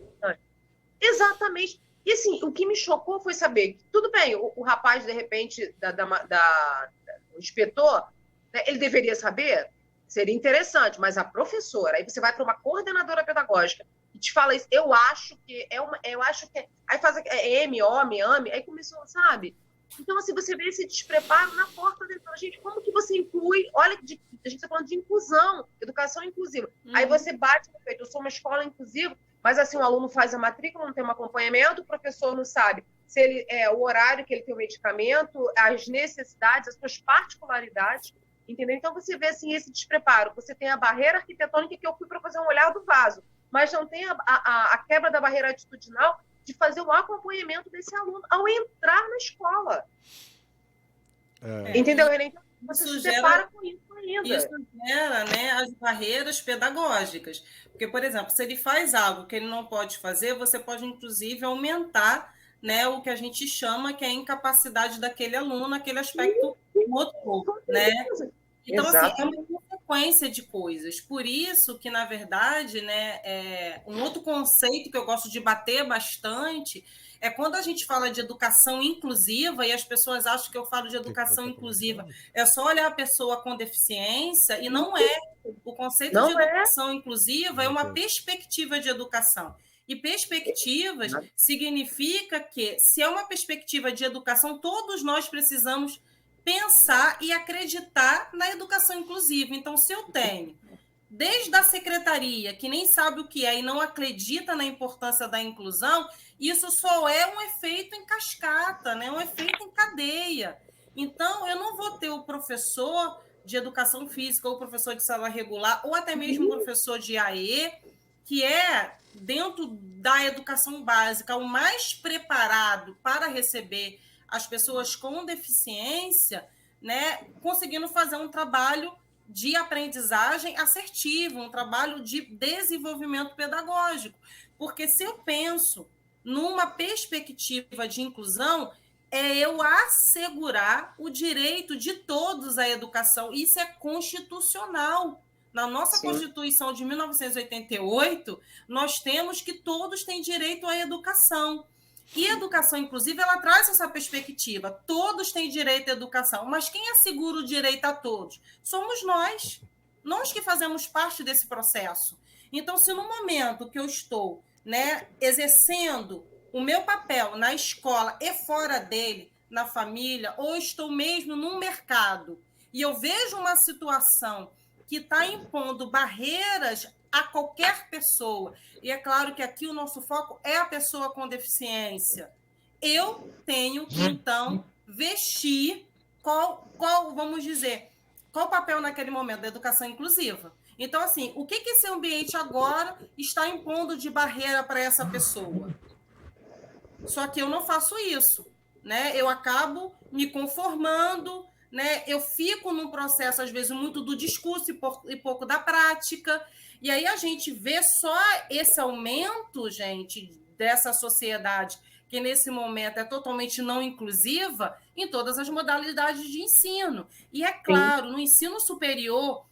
[SPEAKER 3] Exatamente. E assim, o que me chocou foi saber que, tudo bem, o rapaz, de repente, o inspetor, né, ele deveria saber, seria interessante, mas a professora, aí você vai para uma coordenadora pedagógica e te fala isso, eu acho que aí faz M, homem, AME, aí começou, sabe? Então, assim, você vê esse despreparo na porta dele. Gente, como que você inclui? Olha, a gente está falando de inclusão, educação inclusiva. Aí você bate no peito, eu sou uma escola inclusiva, mas assim, o aluno faz a matrícula, não tem um acompanhamento, o professor não sabe se ele o horário que ele tem o medicamento, as necessidades, as suas particularidades, entendeu? Então você vê assim esse despreparo. Você tem a barreira arquitetônica, que eu fui para fazer um olhar do vaso, mas não tem a quebra da barreira atitudinal de fazer o acompanhamento desse aluno ao entrar na escola. Entendeu, René? Você
[SPEAKER 4] Isso
[SPEAKER 3] se
[SPEAKER 4] gera
[SPEAKER 3] depara com isso ainda.
[SPEAKER 4] Isso gera, né, as barreiras pedagógicas. Porque, por exemplo, se ele faz algo que ele não pode fazer, você pode, inclusive, aumentar, né, o que a gente chama que é a incapacidade daquele aluno naquele aspecto motor, né? Então, assim, é uma
[SPEAKER 3] Exatamente.
[SPEAKER 4] consequência de coisas. Por isso que, na verdade, né, um outro conceito que eu gosto de bater bastante é quando a gente fala de educação inclusiva, e as pessoas acham que eu falo de educação inclusiva, é só olhar a pessoa com deficiência, e não é. O conceito de
[SPEAKER 3] Não é?
[SPEAKER 4] educação inclusiva é uma perspectiva de educação. E perspectivas significa que, se é uma perspectiva de educação, todos nós precisamos pensar e acreditar na educação inclusiva. Então, se eu tenho, desde a secretaria, que nem sabe o que é e não acredita na importância da inclusão, isso só é um efeito em cascata, né? Um efeito em cadeia. Então, eu não vou ter o professor de educação física, ou o professor de sala regular, ou até mesmo o professor de AE, que é, dentro da educação básica, o mais preparado para receber as pessoas com deficiência, né, conseguindo fazer um trabalho de aprendizagem assertivo, um trabalho de desenvolvimento pedagógico. Porque se eu penso numa perspectiva de inclusão, é eu assegurar o direito de todos à educação. Isso é constitucional. Na nossa
[SPEAKER 3] Sim.
[SPEAKER 4] Constituição de 1988, nós temos que todos têm direito à educação. E a educação inclusiva, ela traz essa perspectiva. Todos têm direito à educação, mas quem assegura o direito a todos? Somos nós. Nós que fazemos parte desse processo. Então, se no momento que eu estou, né, exercendo o meu papel na escola e fora dele, na família, ou estou mesmo no mercado, e eu vejo uma situação que está impondo barreiras a qualquer pessoa, e é claro que aqui o nosso foco é a pessoa com deficiência, eu tenho que, então, vestir vamos dizer, qual o papel naquele momento da educação inclusiva. Então, assim, o que esse ambiente agora está impondo de barreira para essa pessoa? Só que eu não faço isso, né? Eu acabo me conformando, né? Eu fico num processo, às vezes, muito do discurso e pouco da prática. E aí a gente vê só esse aumento, gente, dessa sociedade que nesse momento é totalmente não inclusiva em todas as modalidades de ensino. E é claro, no ensino superior,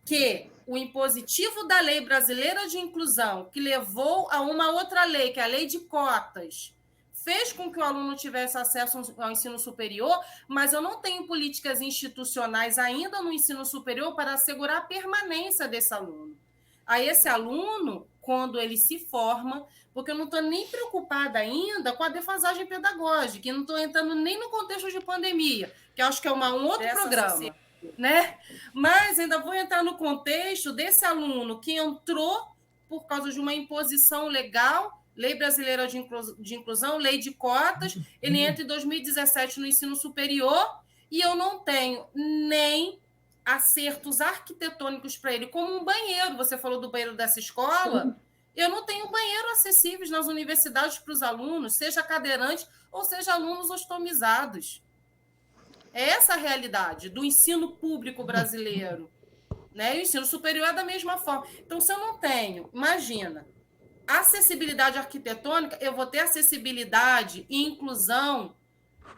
[SPEAKER 4] que o impositivo da Lei Brasileira de Inclusão, que levou a uma outra lei, que é a Lei de Cotas, fez com que o aluno tivesse acesso ao ensino superior, mas eu não tenho políticas institucionais ainda no ensino superior para assegurar a permanência desse aluno. A esse aluno, quando ele se forma, porque eu não estou nem preocupada ainda com a defasagem pedagógica, e não estou entrando nem no contexto de pandemia, que eu acho que é um outro programa, né? Mas ainda vou entrar no contexto desse aluno que entrou por causa de uma imposição legal, Lei Brasileira de Inclusão, Lei de Cotas, ele entra em 2017 no ensino superior e eu não tenho nem acertos arquitetônicos para ele, como um banheiro. Você falou do banheiro dessa escola. Eu não tenho banheiro acessíveis nas universidades para os alunos, seja cadeirantes ou seja alunos ostomizados. É essa a realidade do ensino público brasileiro, né? E o ensino superior é da mesma forma. Então, se eu não tenho, imagina, acessibilidade arquitetônica, eu vou ter acessibilidade e inclusão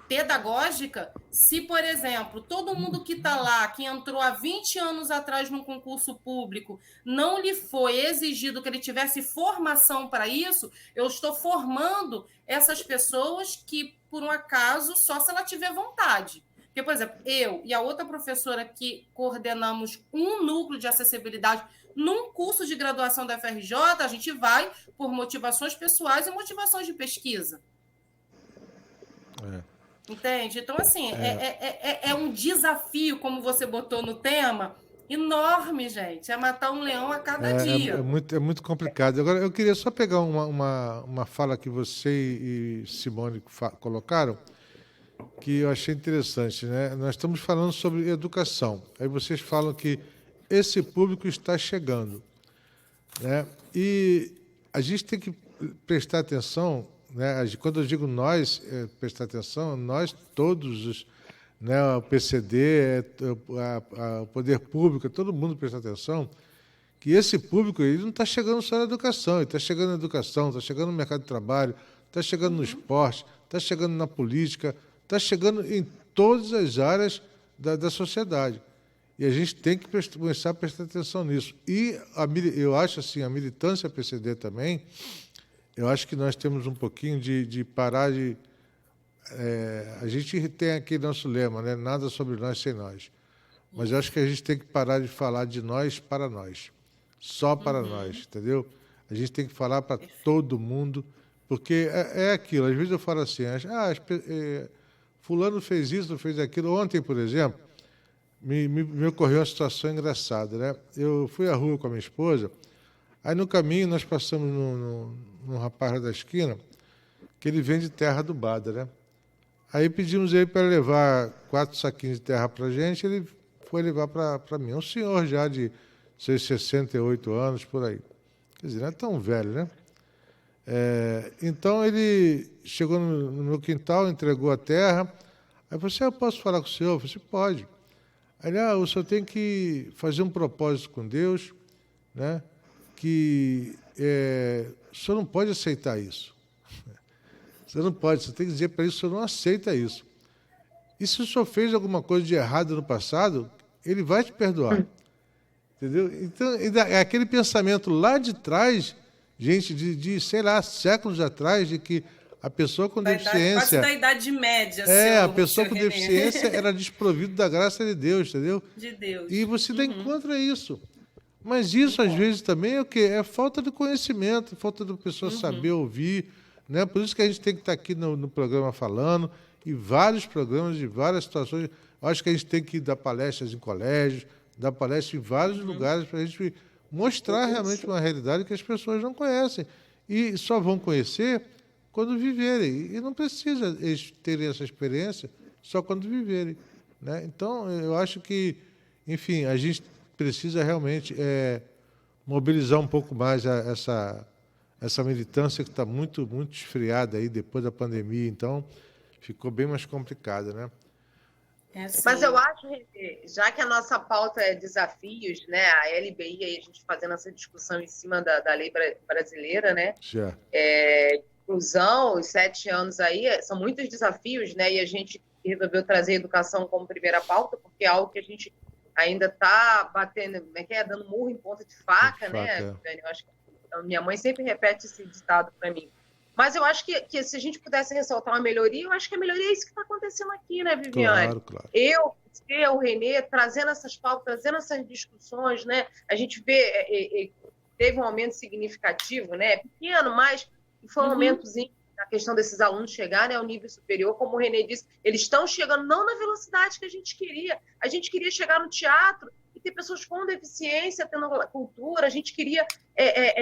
[SPEAKER 4] pedagógica se, por exemplo, todo mundo que está lá, que entrou há 20 anos atrás num concurso público, não lhe foi exigido que ele tivesse formação para isso, eu estou formando essas pessoas que, por um acaso, só se ela tiver vontade. Porque, por exemplo, eu e a outra professora que coordenamos um núcleo de acessibilidade num curso de graduação da FRJ, a gente vai por motivações pessoais e motivações de pesquisa. Entende? Então, assim, é um desafio, como você botou no tema, enorme, gente. É matar um leão a cada dia.
[SPEAKER 2] É muito complicado. Agora, eu queria só pegar uma fala que você e Simone colocaram, que eu achei interessante, né? Nós estamos falando sobre educação. Aí vocês falam que esse público está chegando, né? E a gente tem que prestar atenção, né? Quando eu digo nós, prestar atenção, nós todos né, o PCD, o poder público, todo mundo presta atenção, que esse público ele não está chegando só na educação, ele está chegando na educação, está chegando no mercado de trabalho, está chegando no esporte, está chegando na política, está chegando em todas as áreas da sociedade. E a gente tem que começar a prestar atenção nisso. E eu acho assim, a militância PCD também, eu acho que nós temos um pouquinho de parar de... a gente tem aqui nosso lema, né? Nada sobre nós sem nós. Mas eu acho que a gente tem que parar de falar de nós para nós. Só para nós, entendeu? A gente tem que falar para todo mundo, porque é aquilo. Às vezes eu falo assim, fulano fez isso, fez aquilo. Ontem, por exemplo, me ocorreu uma situação engraçada, né? Eu fui à rua com a minha esposa, aí no caminho nós passamos num rapaz da esquina, que ele vende terra adubada, né? Aí pedimos ele para levar 4 saquinhos de terra para a gente, ele foi levar para mim. Um senhor já de seus 68 anos, por aí. Quer dizer, não é tão velho, né? Então, ele chegou no meu quintal, entregou a terra. Aí eu falei assim, eu posso falar com o senhor? Eu falei assim, pode. Aí ele, o senhor tem que fazer um propósito com Deus, né? Que o senhor não pode aceitar isso. Você não pode, você tem que dizer para isso que o senhor não aceita isso. E se o senhor fez alguma coisa de errado no passado, ele vai te perdoar. Entendeu? Então, é aquele pensamento lá de trás, gente, sei lá, séculos atrás, de que a pessoa com deficiência...
[SPEAKER 4] Quase da Idade Média,
[SPEAKER 2] a pessoa com deficiência era desprovida da graça de Deus, entendeu?
[SPEAKER 4] De Deus.
[SPEAKER 2] E você dá encontra isso. Mas isso, às vezes, também é o quê? É falta de conhecimento, falta da pessoa saber ouvir, né? Por isso que a gente tem que estar aqui no programa falando, e vários programas, de várias situações. Eu acho que a gente tem que dar palestras em colégios, dar palestras em vários lugares para a gente mostrar realmente uma realidade que as pessoas não conhecem. E só vão conhecer quando viverem. E não precisa eles terem essa experiência só quando viverem, né? Então, eu acho que, enfim, a gente precisa realmente mobilizar um pouco mais essa militância que está muito, muito esfriada aí depois da pandemia. Então, ficou bem mais complicada, né?
[SPEAKER 3] Mas eu acho, Renê, já que a nossa pauta é desafios, né? A LBI, aí a gente fazendo essa discussão em cima da lei brasileira, né?
[SPEAKER 2] Já.
[SPEAKER 3] Inclusão, os 7 anos aí, são muitos desafios, né? E a gente resolveu trazer a educação como primeira pauta, porque é algo que a gente ainda está batendo, dando murro em ponta de faca, né? Eu acho que minha mãe sempre repete esse ditado para mim. Mas eu acho que se a gente pudesse ressaltar uma melhoria, eu acho que a melhoria é isso que está acontecendo aqui, né, Viviane?
[SPEAKER 2] Claro.
[SPEAKER 3] Você, o Renê, trazendo essas pautas, trazendo essas discussões, né? A gente vê, teve um aumento significativo, né? Pequeno, mas foi um aumentozinho na questão desses alunos chegarem ao nível superior, como o Renê disse, eles estão chegando não na velocidade que a gente queria. A gente queria chegar no teatro e ter pessoas com deficiência tendo cultura, a gente queria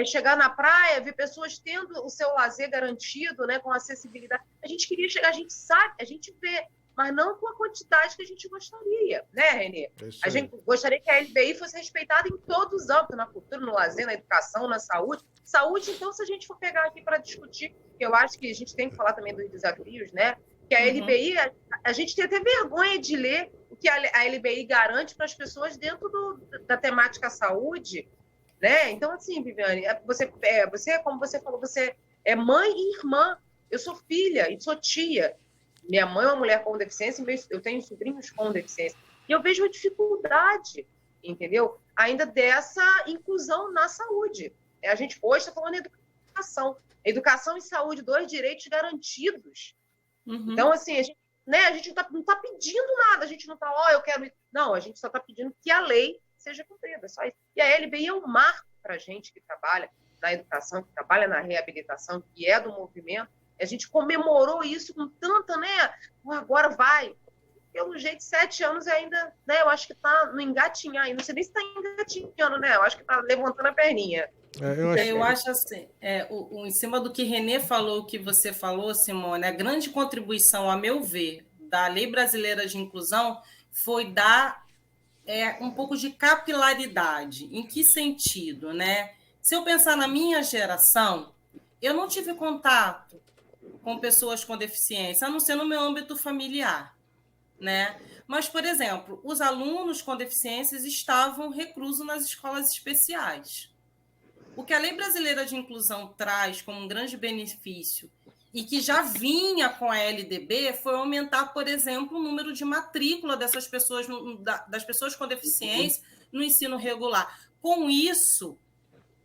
[SPEAKER 3] chegar na praia, ver pessoas tendo o seu lazer garantido, né, com acessibilidade. A gente queria chegar, a gente sabe, a gente vê, mas não com a quantidade que a gente gostaria, né, Renê? A gente gostaria que a LBI fosse respeitada em todos os âmbitos, na cultura, no lazer, na educação, na saúde. Saúde, então, se a gente for pegar aqui para discutir, eu acho que a gente tem que falar também dos desafios, né? Que a LBI, a gente tem até vergonha de ler o que a LBI garante para as pessoas dentro da temática saúde, né? Então, assim, Viviane, você, como você falou, você é mãe e irmã. Eu sou filha e sou tia. Minha mãe é uma mulher com deficiência, eu tenho sobrinhos com deficiência. E eu vejo a dificuldade, entendeu? Ainda dessa inclusão na saúde. A gente hoje está falando de educação. Educação e saúde, 2 direitos garantidos. Então, assim, a gente não está pedindo nada, a gente não está, eu quero... Não, a gente só está pedindo que a lei seja cumprida, só isso. E a LBI é um marco para a gente que trabalha na educação, que trabalha na reabilitação, que é do movimento. A gente comemorou isso com tanta, né? Agora vai. Pelo jeito, 7 anos ainda, né? Eu acho que está no engatinhar ainda. Não sei nem se está engatinhando, né? Eu acho que está levantando a perninha.
[SPEAKER 4] Eu acho assim, em cima do que Renê falou, o que você falou, Simone, a grande contribuição, a meu ver, da Lei Brasileira de Inclusão foi dar um pouco de capilaridade. Em que sentido, né? Se eu pensar na minha geração, eu não tive contato com pessoas com deficiência, a não ser no meu âmbito familiar. né? Mas, por exemplo, os alunos com deficiências estavam reclusos nas escolas especiais. O que a Lei Brasileira de Inclusão traz como um grande benefício e que já vinha com a LDB foi aumentar, por exemplo, o número de matrícula dessas pessoas, das pessoas com deficiência no ensino regular. Com isso,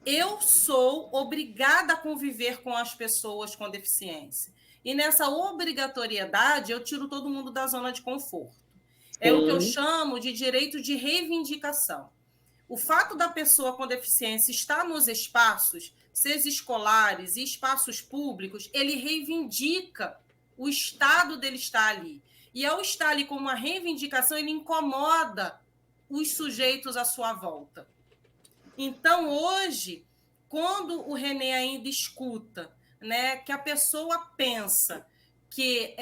[SPEAKER 4] eu sou obrigada a conviver com as pessoas com deficiência. E nessa obrigatoriedade, eu tiro todo mundo da zona de conforto. É o que eu chamo de direito de reivindicação. O fato da pessoa com deficiência estar nos espaços, seja escolares e espaços públicos, ele reivindica o estado dele estar ali. E ao estar ali com uma reivindicação, ele incomoda os sujeitos à sua volta. Então, hoje, quando o René ainda escuta, né, que a pessoa pensa que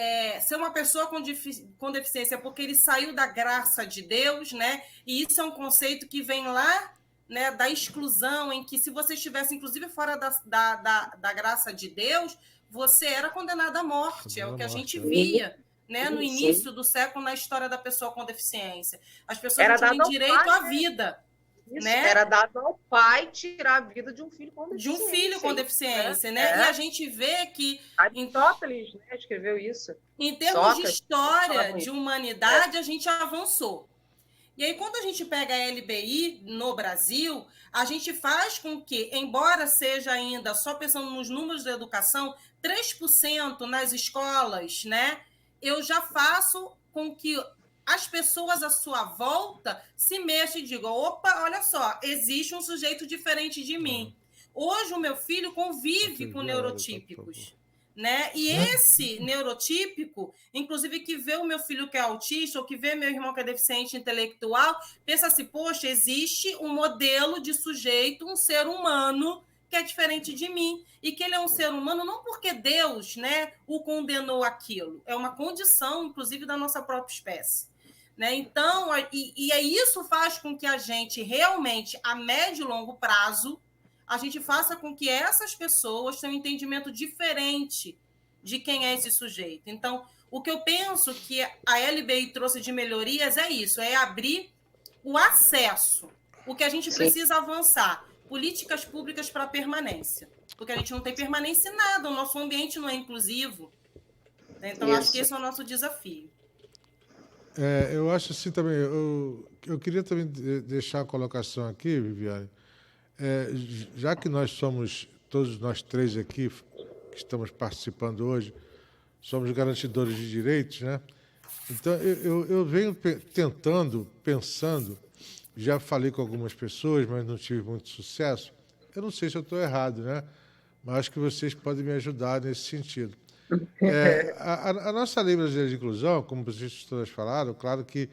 [SPEAKER 4] ser uma pessoa com deficiência é porque ele saiu da graça de Deus, né? E isso é um conceito que vem lá, né, da exclusão, em que se você estivesse, inclusive, fora da graça de Deus, você era condenado à morte. É o que a gente via, né, no início do século na história da pessoa com deficiência. As pessoas não tinham direito à vida.
[SPEAKER 3] Isso,
[SPEAKER 4] né?
[SPEAKER 3] Era dado ao pai tirar a vida de um filho com deficiência.
[SPEAKER 4] De um filho com deficiência, né? E a gente vê que...
[SPEAKER 3] Aristóteles, né, escreveu isso.
[SPEAKER 4] Em termos de história, de humanidade, a gente avançou. E aí, quando a gente pega a LBI no Brasil, a gente faz com que, embora seja ainda, só pensando nos números da educação, 3% nas escolas, né? Eu já faço com que as pessoas à sua volta se mexam e digam, opa, olha só, existe um sujeito diferente de mim. Hoje o meu filho convive com neurotípicos, né? E esse neurotípico, inclusive que vê o meu filho que é autista ou que vê meu irmão que é deficiente intelectual, pensa assim, poxa, existe um modelo de sujeito, um ser humano que é diferente de mim, e que ele é um ser humano não porque Deus, né, o condenou aquilo, é uma condição, inclusive, da nossa própria espécie. Né? Então, isso faz com que a gente realmente, a médio e longo prazo, a gente faça com que essas pessoas tenham um entendimento diferente de quem é esse sujeito. Então, o que eu penso que a LBI trouxe de melhorias é isso, é abrir o acesso. O que a gente precisa avançar, políticas públicas para permanência. Porque a gente não tem permanência em nada, o nosso ambiente não é inclusivo. Então, acho que esse é o nosso desafio.
[SPEAKER 2] Eu acho assim também, eu queria também deixar a colocação aqui, Viviane, já que nós somos, todos nós três aqui, que estamos participando hoje, somos garantidores de direitos, né? Então, eu venho pensando, já falei com algumas pessoas, mas não tive muito sucesso. Eu não sei se eu estou errado, né? Mas acho que vocês podem me ajudar nesse sentido. A nossa Lei Brasileira de Inclusão, como vocês todas falaram, claro que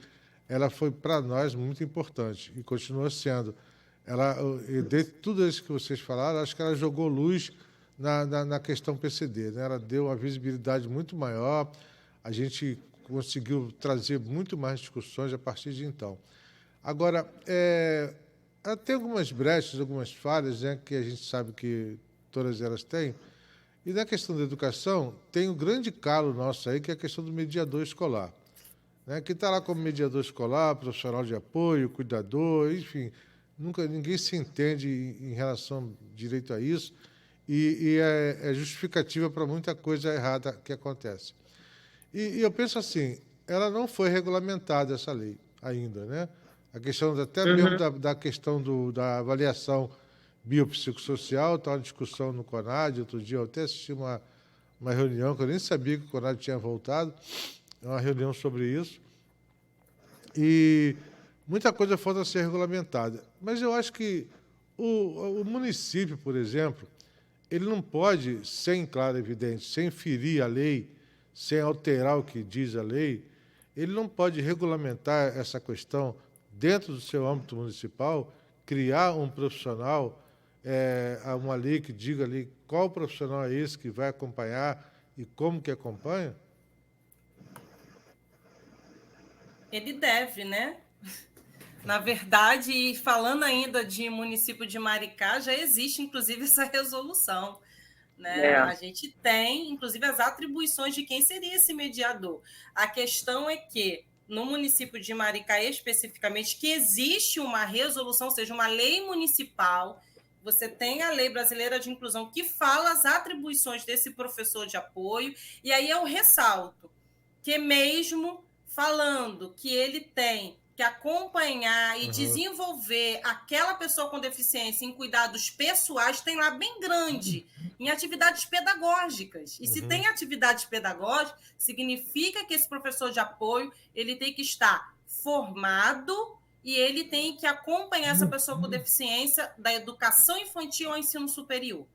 [SPEAKER 2] ela foi para nós muito importante e continua sendo. De tudo isso que vocês falaram, acho que ela jogou luz na questão PCD, né? Ela deu uma visibilidade muito maior, a gente conseguiu trazer muito mais discussões a partir de então. Agora, tem algumas brechas, algumas falhas, né, que a gente sabe que todas elas têm. E na questão da educação, tem um grande calo nosso aí, que é a questão do mediador escolar, né? Que está lá como mediador escolar, profissional de apoio, cuidador, enfim, ninguém se entende em relação direito a isso, e é justificativa para muita coisa errada que acontece. E eu penso assim, ela não foi regulamentada, essa lei, ainda, né? A questão até mesmo da questão da avaliação biopsicossocial, está uma discussão no CONAD. Outro dia eu até assisti uma reunião, que eu nem sabia que o CONAD tinha voltado, uma reunião sobre isso, e muita coisa falta ser regulamentada. Mas eu acho que o município, por exemplo, ele não pode, sem clara evidência, sem ferir a lei, sem alterar o que diz a lei, ele não pode regulamentar essa questão dentro do seu âmbito municipal, criar um profissional, uma lei que diga ali qual profissional é esse que vai acompanhar e como que acompanha?
[SPEAKER 4] Ele deve, né? Na verdade, falando ainda de município de Maricá, já existe, inclusive, essa resolução. Né? A gente tem, inclusive, as atribuições de quem seria esse mediador. A questão é que no município de Maricá especificamente, que existe uma resolução, ou seja, uma lei municipal. Você tem a Lei Brasileira de Inclusão que fala as atribuições desse professor de apoio, e aí eu ressalto que mesmo falando que ele tem que acompanhar e desenvolver aquela pessoa com deficiência em cuidados pessoais, tem lá bem grande, em atividades pedagógicas. E se tem atividades pedagógicas, significa que esse professor de apoio ele tem que estar formado e ele tem que acompanhar essa pessoa com deficiência da educação infantil ao ensino superior.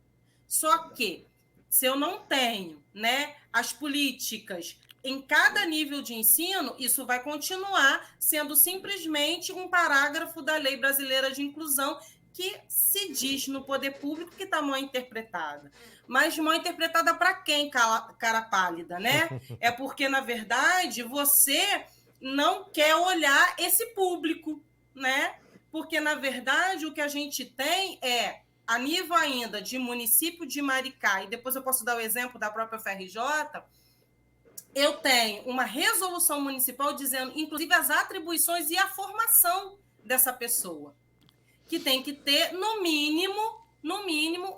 [SPEAKER 4] Só que, se eu não tenho, né, as políticas em cada nível de ensino, isso vai continuar sendo simplesmente um parágrafo da Lei Brasileira de Inclusão que se diz no poder público que está mal interpretada. Mas mal interpretada para quem, cara pálida, né? É porque, na verdade, você não quer olhar esse público, né? Porque, na verdade, o que a gente tem é, a nível ainda de município de Maricá, e depois eu posso dar o exemplo da própria FRJ, eu tenho uma resolução municipal dizendo, inclusive, as atribuições e a formação dessa pessoa, que tem que ter, no mínimo,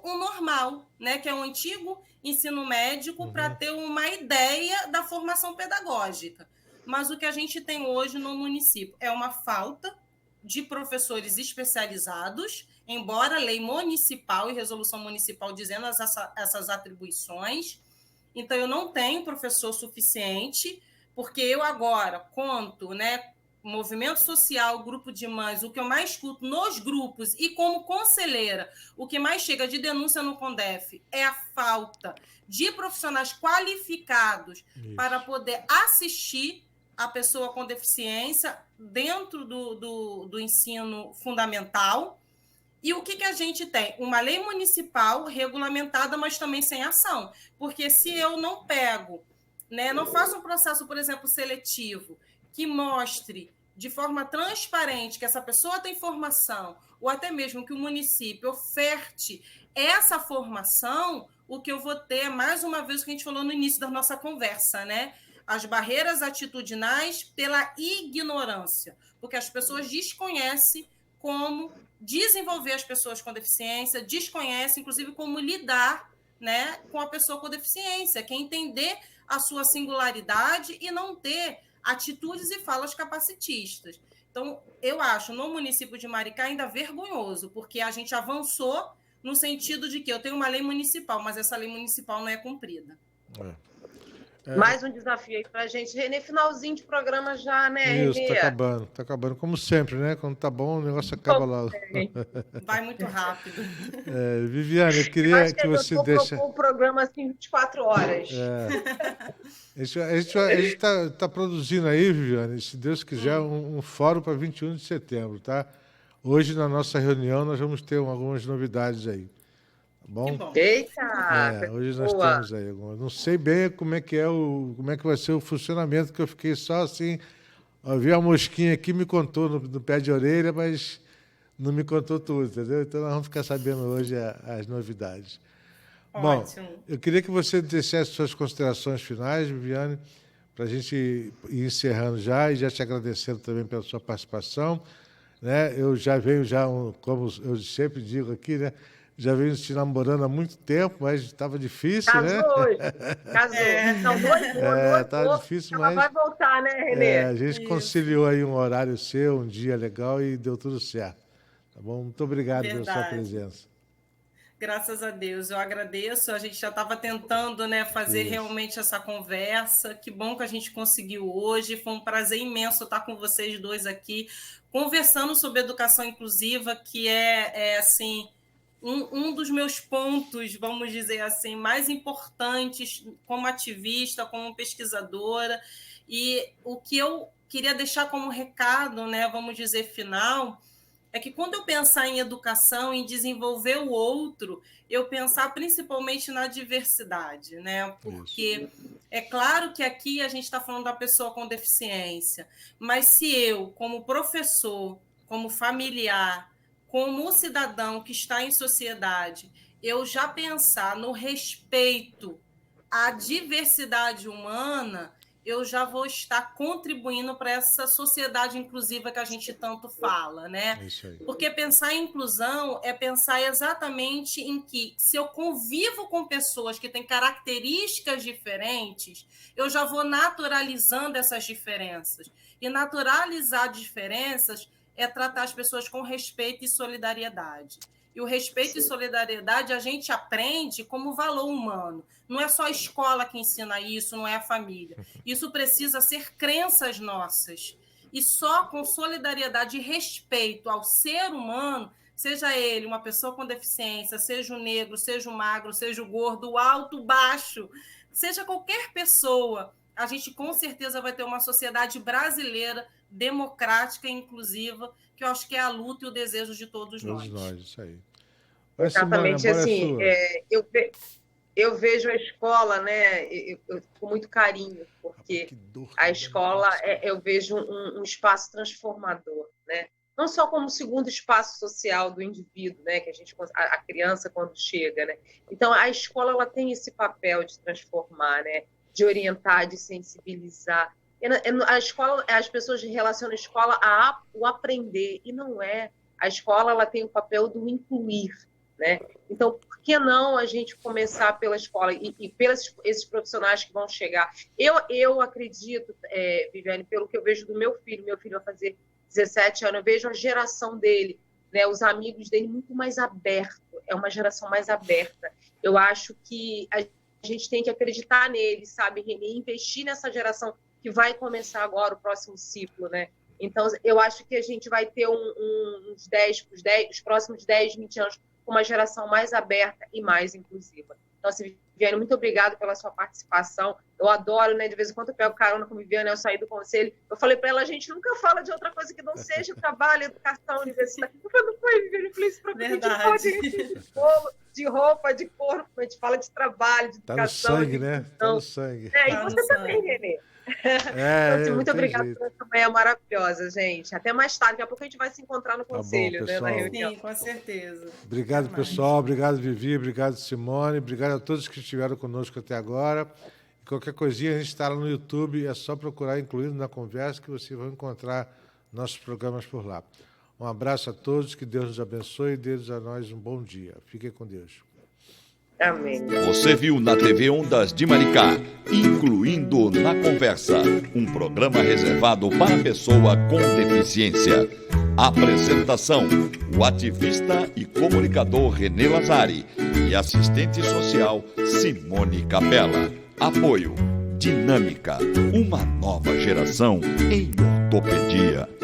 [SPEAKER 4] um normal, né? Que é um antigo ensino médico, para ter uma ideia da formação pedagógica. Mas o que a gente tem hoje no município é uma falta de professores especializados, embora a lei municipal e resolução municipal dizendo essas atribuições. Então, eu não tenho professor suficiente, porque eu agora conto, né, movimento social, grupo de mães, o que eu mais escuto nos grupos e como conselheira, o que mais chega de denúncia no CONDEF é a falta de profissionais qualificados para poder assistir a pessoa com deficiência dentro do ensino fundamental. E o que a gente tem? Uma lei municipal regulamentada, mas também sem ação. Porque se eu não pego, né, não faço um processo, por exemplo, seletivo, que mostre de forma transparente que essa pessoa tem formação, ou até mesmo que o município oferte essa formação, o que eu vou ter, mais uma vez, o que a gente falou no início da nossa conversa, né? As barreiras atitudinais pela ignorância. Porque as pessoas desconhecem como desenvolver as pessoas com deficiência, desconhece, inclusive, como lidar, né, com a pessoa com deficiência, que é entender a sua singularidade e não ter atitudes e falas capacitistas. Então, eu acho, no município de Maricá, ainda vergonhoso, porque a gente avançou no sentido de que eu tenho uma lei municipal, mas essa lei municipal não é cumprida.
[SPEAKER 3] Mais um desafio aí pra gente. Renê, finalzinho de programa já, né,
[SPEAKER 2] Isso,
[SPEAKER 3] Renê?
[SPEAKER 2] tá acabando. Como sempre, né? Quando tá bom, o negócio acaba lá.
[SPEAKER 4] Vai muito rápido.
[SPEAKER 2] Viviane, eu queria que você deixe...
[SPEAKER 3] um programa assim 24 horas.
[SPEAKER 2] A gente tá produzindo aí, Viviane, se Deus quiser, um fórum para 21 de setembro, tá? Hoje, na nossa reunião, nós vamos ter algumas novidades aí. Bom?
[SPEAKER 4] Que bom.
[SPEAKER 3] Eita!
[SPEAKER 2] Hoje nós temos aí algumas. Não sei bem como é que vai ser o funcionamento, que eu fiquei só assim, vi a mosquinha aqui, me contou no pé de orelha, mas não me contou tudo, entendeu? Então nós vamos ficar sabendo hoje as novidades.
[SPEAKER 4] Ótimo.
[SPEAKER 2] Bom, eu queria que você dissesse suas considerações finais, Viviane, para a gente ir encerrando já, e já te agradecendo também pela sua participação, né? Eu já venho, como eu sempre digo aqui, né? Já venho te namorando há muito tempo, mas estava difícil, né?
[SPEAKER 3] Casou. Não, noivo.
[SPEAKER 2] Estava difícil,
[SPEAKER 3] mas... Ela vai voltar, né, Renê?
[SPEAKER 2] A gente conciliou aí um horário seu, um dia legal, e deu tudo certo. Tá bom? Muito obrigado pela sua presença.
[SPEAKER 4] Graças a Deus, eu agradeço. A gente já estava tentando, né, fazer realmente essa conversa. Que bom que a gente conseguiu hoje. Foi um prazer imenso estar com vocês dois aqui, conversando sobre educação inclusiva, que é assim... Um dos meus pontos, vamos dizer assim, mais importantes como ativista, como pesquisadora. E o que eu queria deixar como recado, né, vamos dizer, final, é que quando eu pensar em educação, em desenvolver o outro, eu pensar principalmente na diversidade, né? Porque é claro que aqui a gente está falando da pessoa com deficiência, mas se eu, como professor, como familiar, como cidadão que está em sociedade, eu já pensar no respeito à diversidade humana, eu já vou estar contribuindo para essa sociedade inclusiva que a gente tanto fala, né?
[SPEAKER 2] Isso aí.
[SPEAKER 4] Porque pensar em inclusão é pensar exatamente em que, se eu convivo com pessoas que têm características diferentes, eu já vou naturalizando essas diferenças. E naturalizar diferenças é tratar as pessoas com respeito e solidariedade. E o respeito e solidariedade a gente aprende como valor humano. Não é só a escola que ensina isso, não é a família. Isso precisa ser crenças nossas. E só com solidariedade e respeito ao ser humano, seja ele uma pessoa com deficiência, seja o negro, seja o magro, seja o gordo, o alto, o baixo, seja qualquer pessoa, a gente com certeza vai ter uma sociedade brasileira democrática e inclusiva, que eu acho que é a luta e o desejo de todos nós.
[SPEAKER 2] Todos nós, isso aí.
[SPEAKER 3] Exatamente,
[SPEAKER 2] Simone,
[SPEAKER 3] assim, eu vejo a escola, né, com muito carinho, porque a escola, eu vejo um espaço transformador, né, não só como segundo espaço social do indivíduo, né, que a criança quando chega, né, então a escola ela tem esse papel de transformar, né, de orientar, de sensibilizar. A escola, as pessoas relacionam a escola ao aprender, e não é. A escola ela tem o papel do incluir, né? Então, por que não a gente começar pela escola e pelos esses profissionais que vão chegar? Eu acredito, Viviane, pelo que eu vejo do meu filho vai fazer 17 anos, eu vejo a geração dele, né, os amigos dele muito mais aberto, é uma geração mais aberta. Eu acho que a gente tem que acreditar nele, sabe, Renê, investir nessa geração que vai começar agora o próximo ciclo, né? Então, eu acho que a gente vai ter os próximos 10, 20 anos com uma geração mais aberta e mais inclusiva. Então, assim, Viviane, muito obrigada pela sua participação. Eu adoro, né? De vez em quando eu pego carona com a Viviane, eu saí do conselho. Eu falei para ela, a gente nunca fala de outra coisa que não seja trabalho, educação, universidade. Eu falei, não foi, Viviane? Eu falei, isso para mim, a gente fala de roupa, de corpo, a gente fala de trabalho, de educação.
[SPEAKER 2] Tá no sangue, né? Tá no sangue.
[SPEAKER 3] E você também, Renê. Então, assim, muito obrigada por essa manhã maravilhosa, gente. Até mais tarde. Daqui a pouco a gente vai se encontrar no conselho,
[SPEAKER 2] tá bom,
[SPEAKER 3] né? Na reunião.
[SPEAKER 4] Sim, com certeza.
[SPEAKER 2] Obrigado, pessoal. Obrigado, Vivi. Obrigado, Simone. Obrigado a todos que estiveram conosco até agora. Qualquer coisinha, a gente está lá no YouTube. É só procurar Incluído na Conversa que vocês vão encontrar nossos programas por lá. Um abraço a todos. Que Deus nos abençoe e dê a nós um bom dia. Fiquem com Deus.
[SPEAKER 3] Amém.
[SPEAKER 1] Você viu na TV Ondas de Maricá, Incluindo na Conversa, um programa reservado para a pessoa com deficiência. Apresentação, o ativista e comunicador Renê Lazari e assistente social Simone Capella. Apoio, Dinâmica, uma nova geração em ortopedia.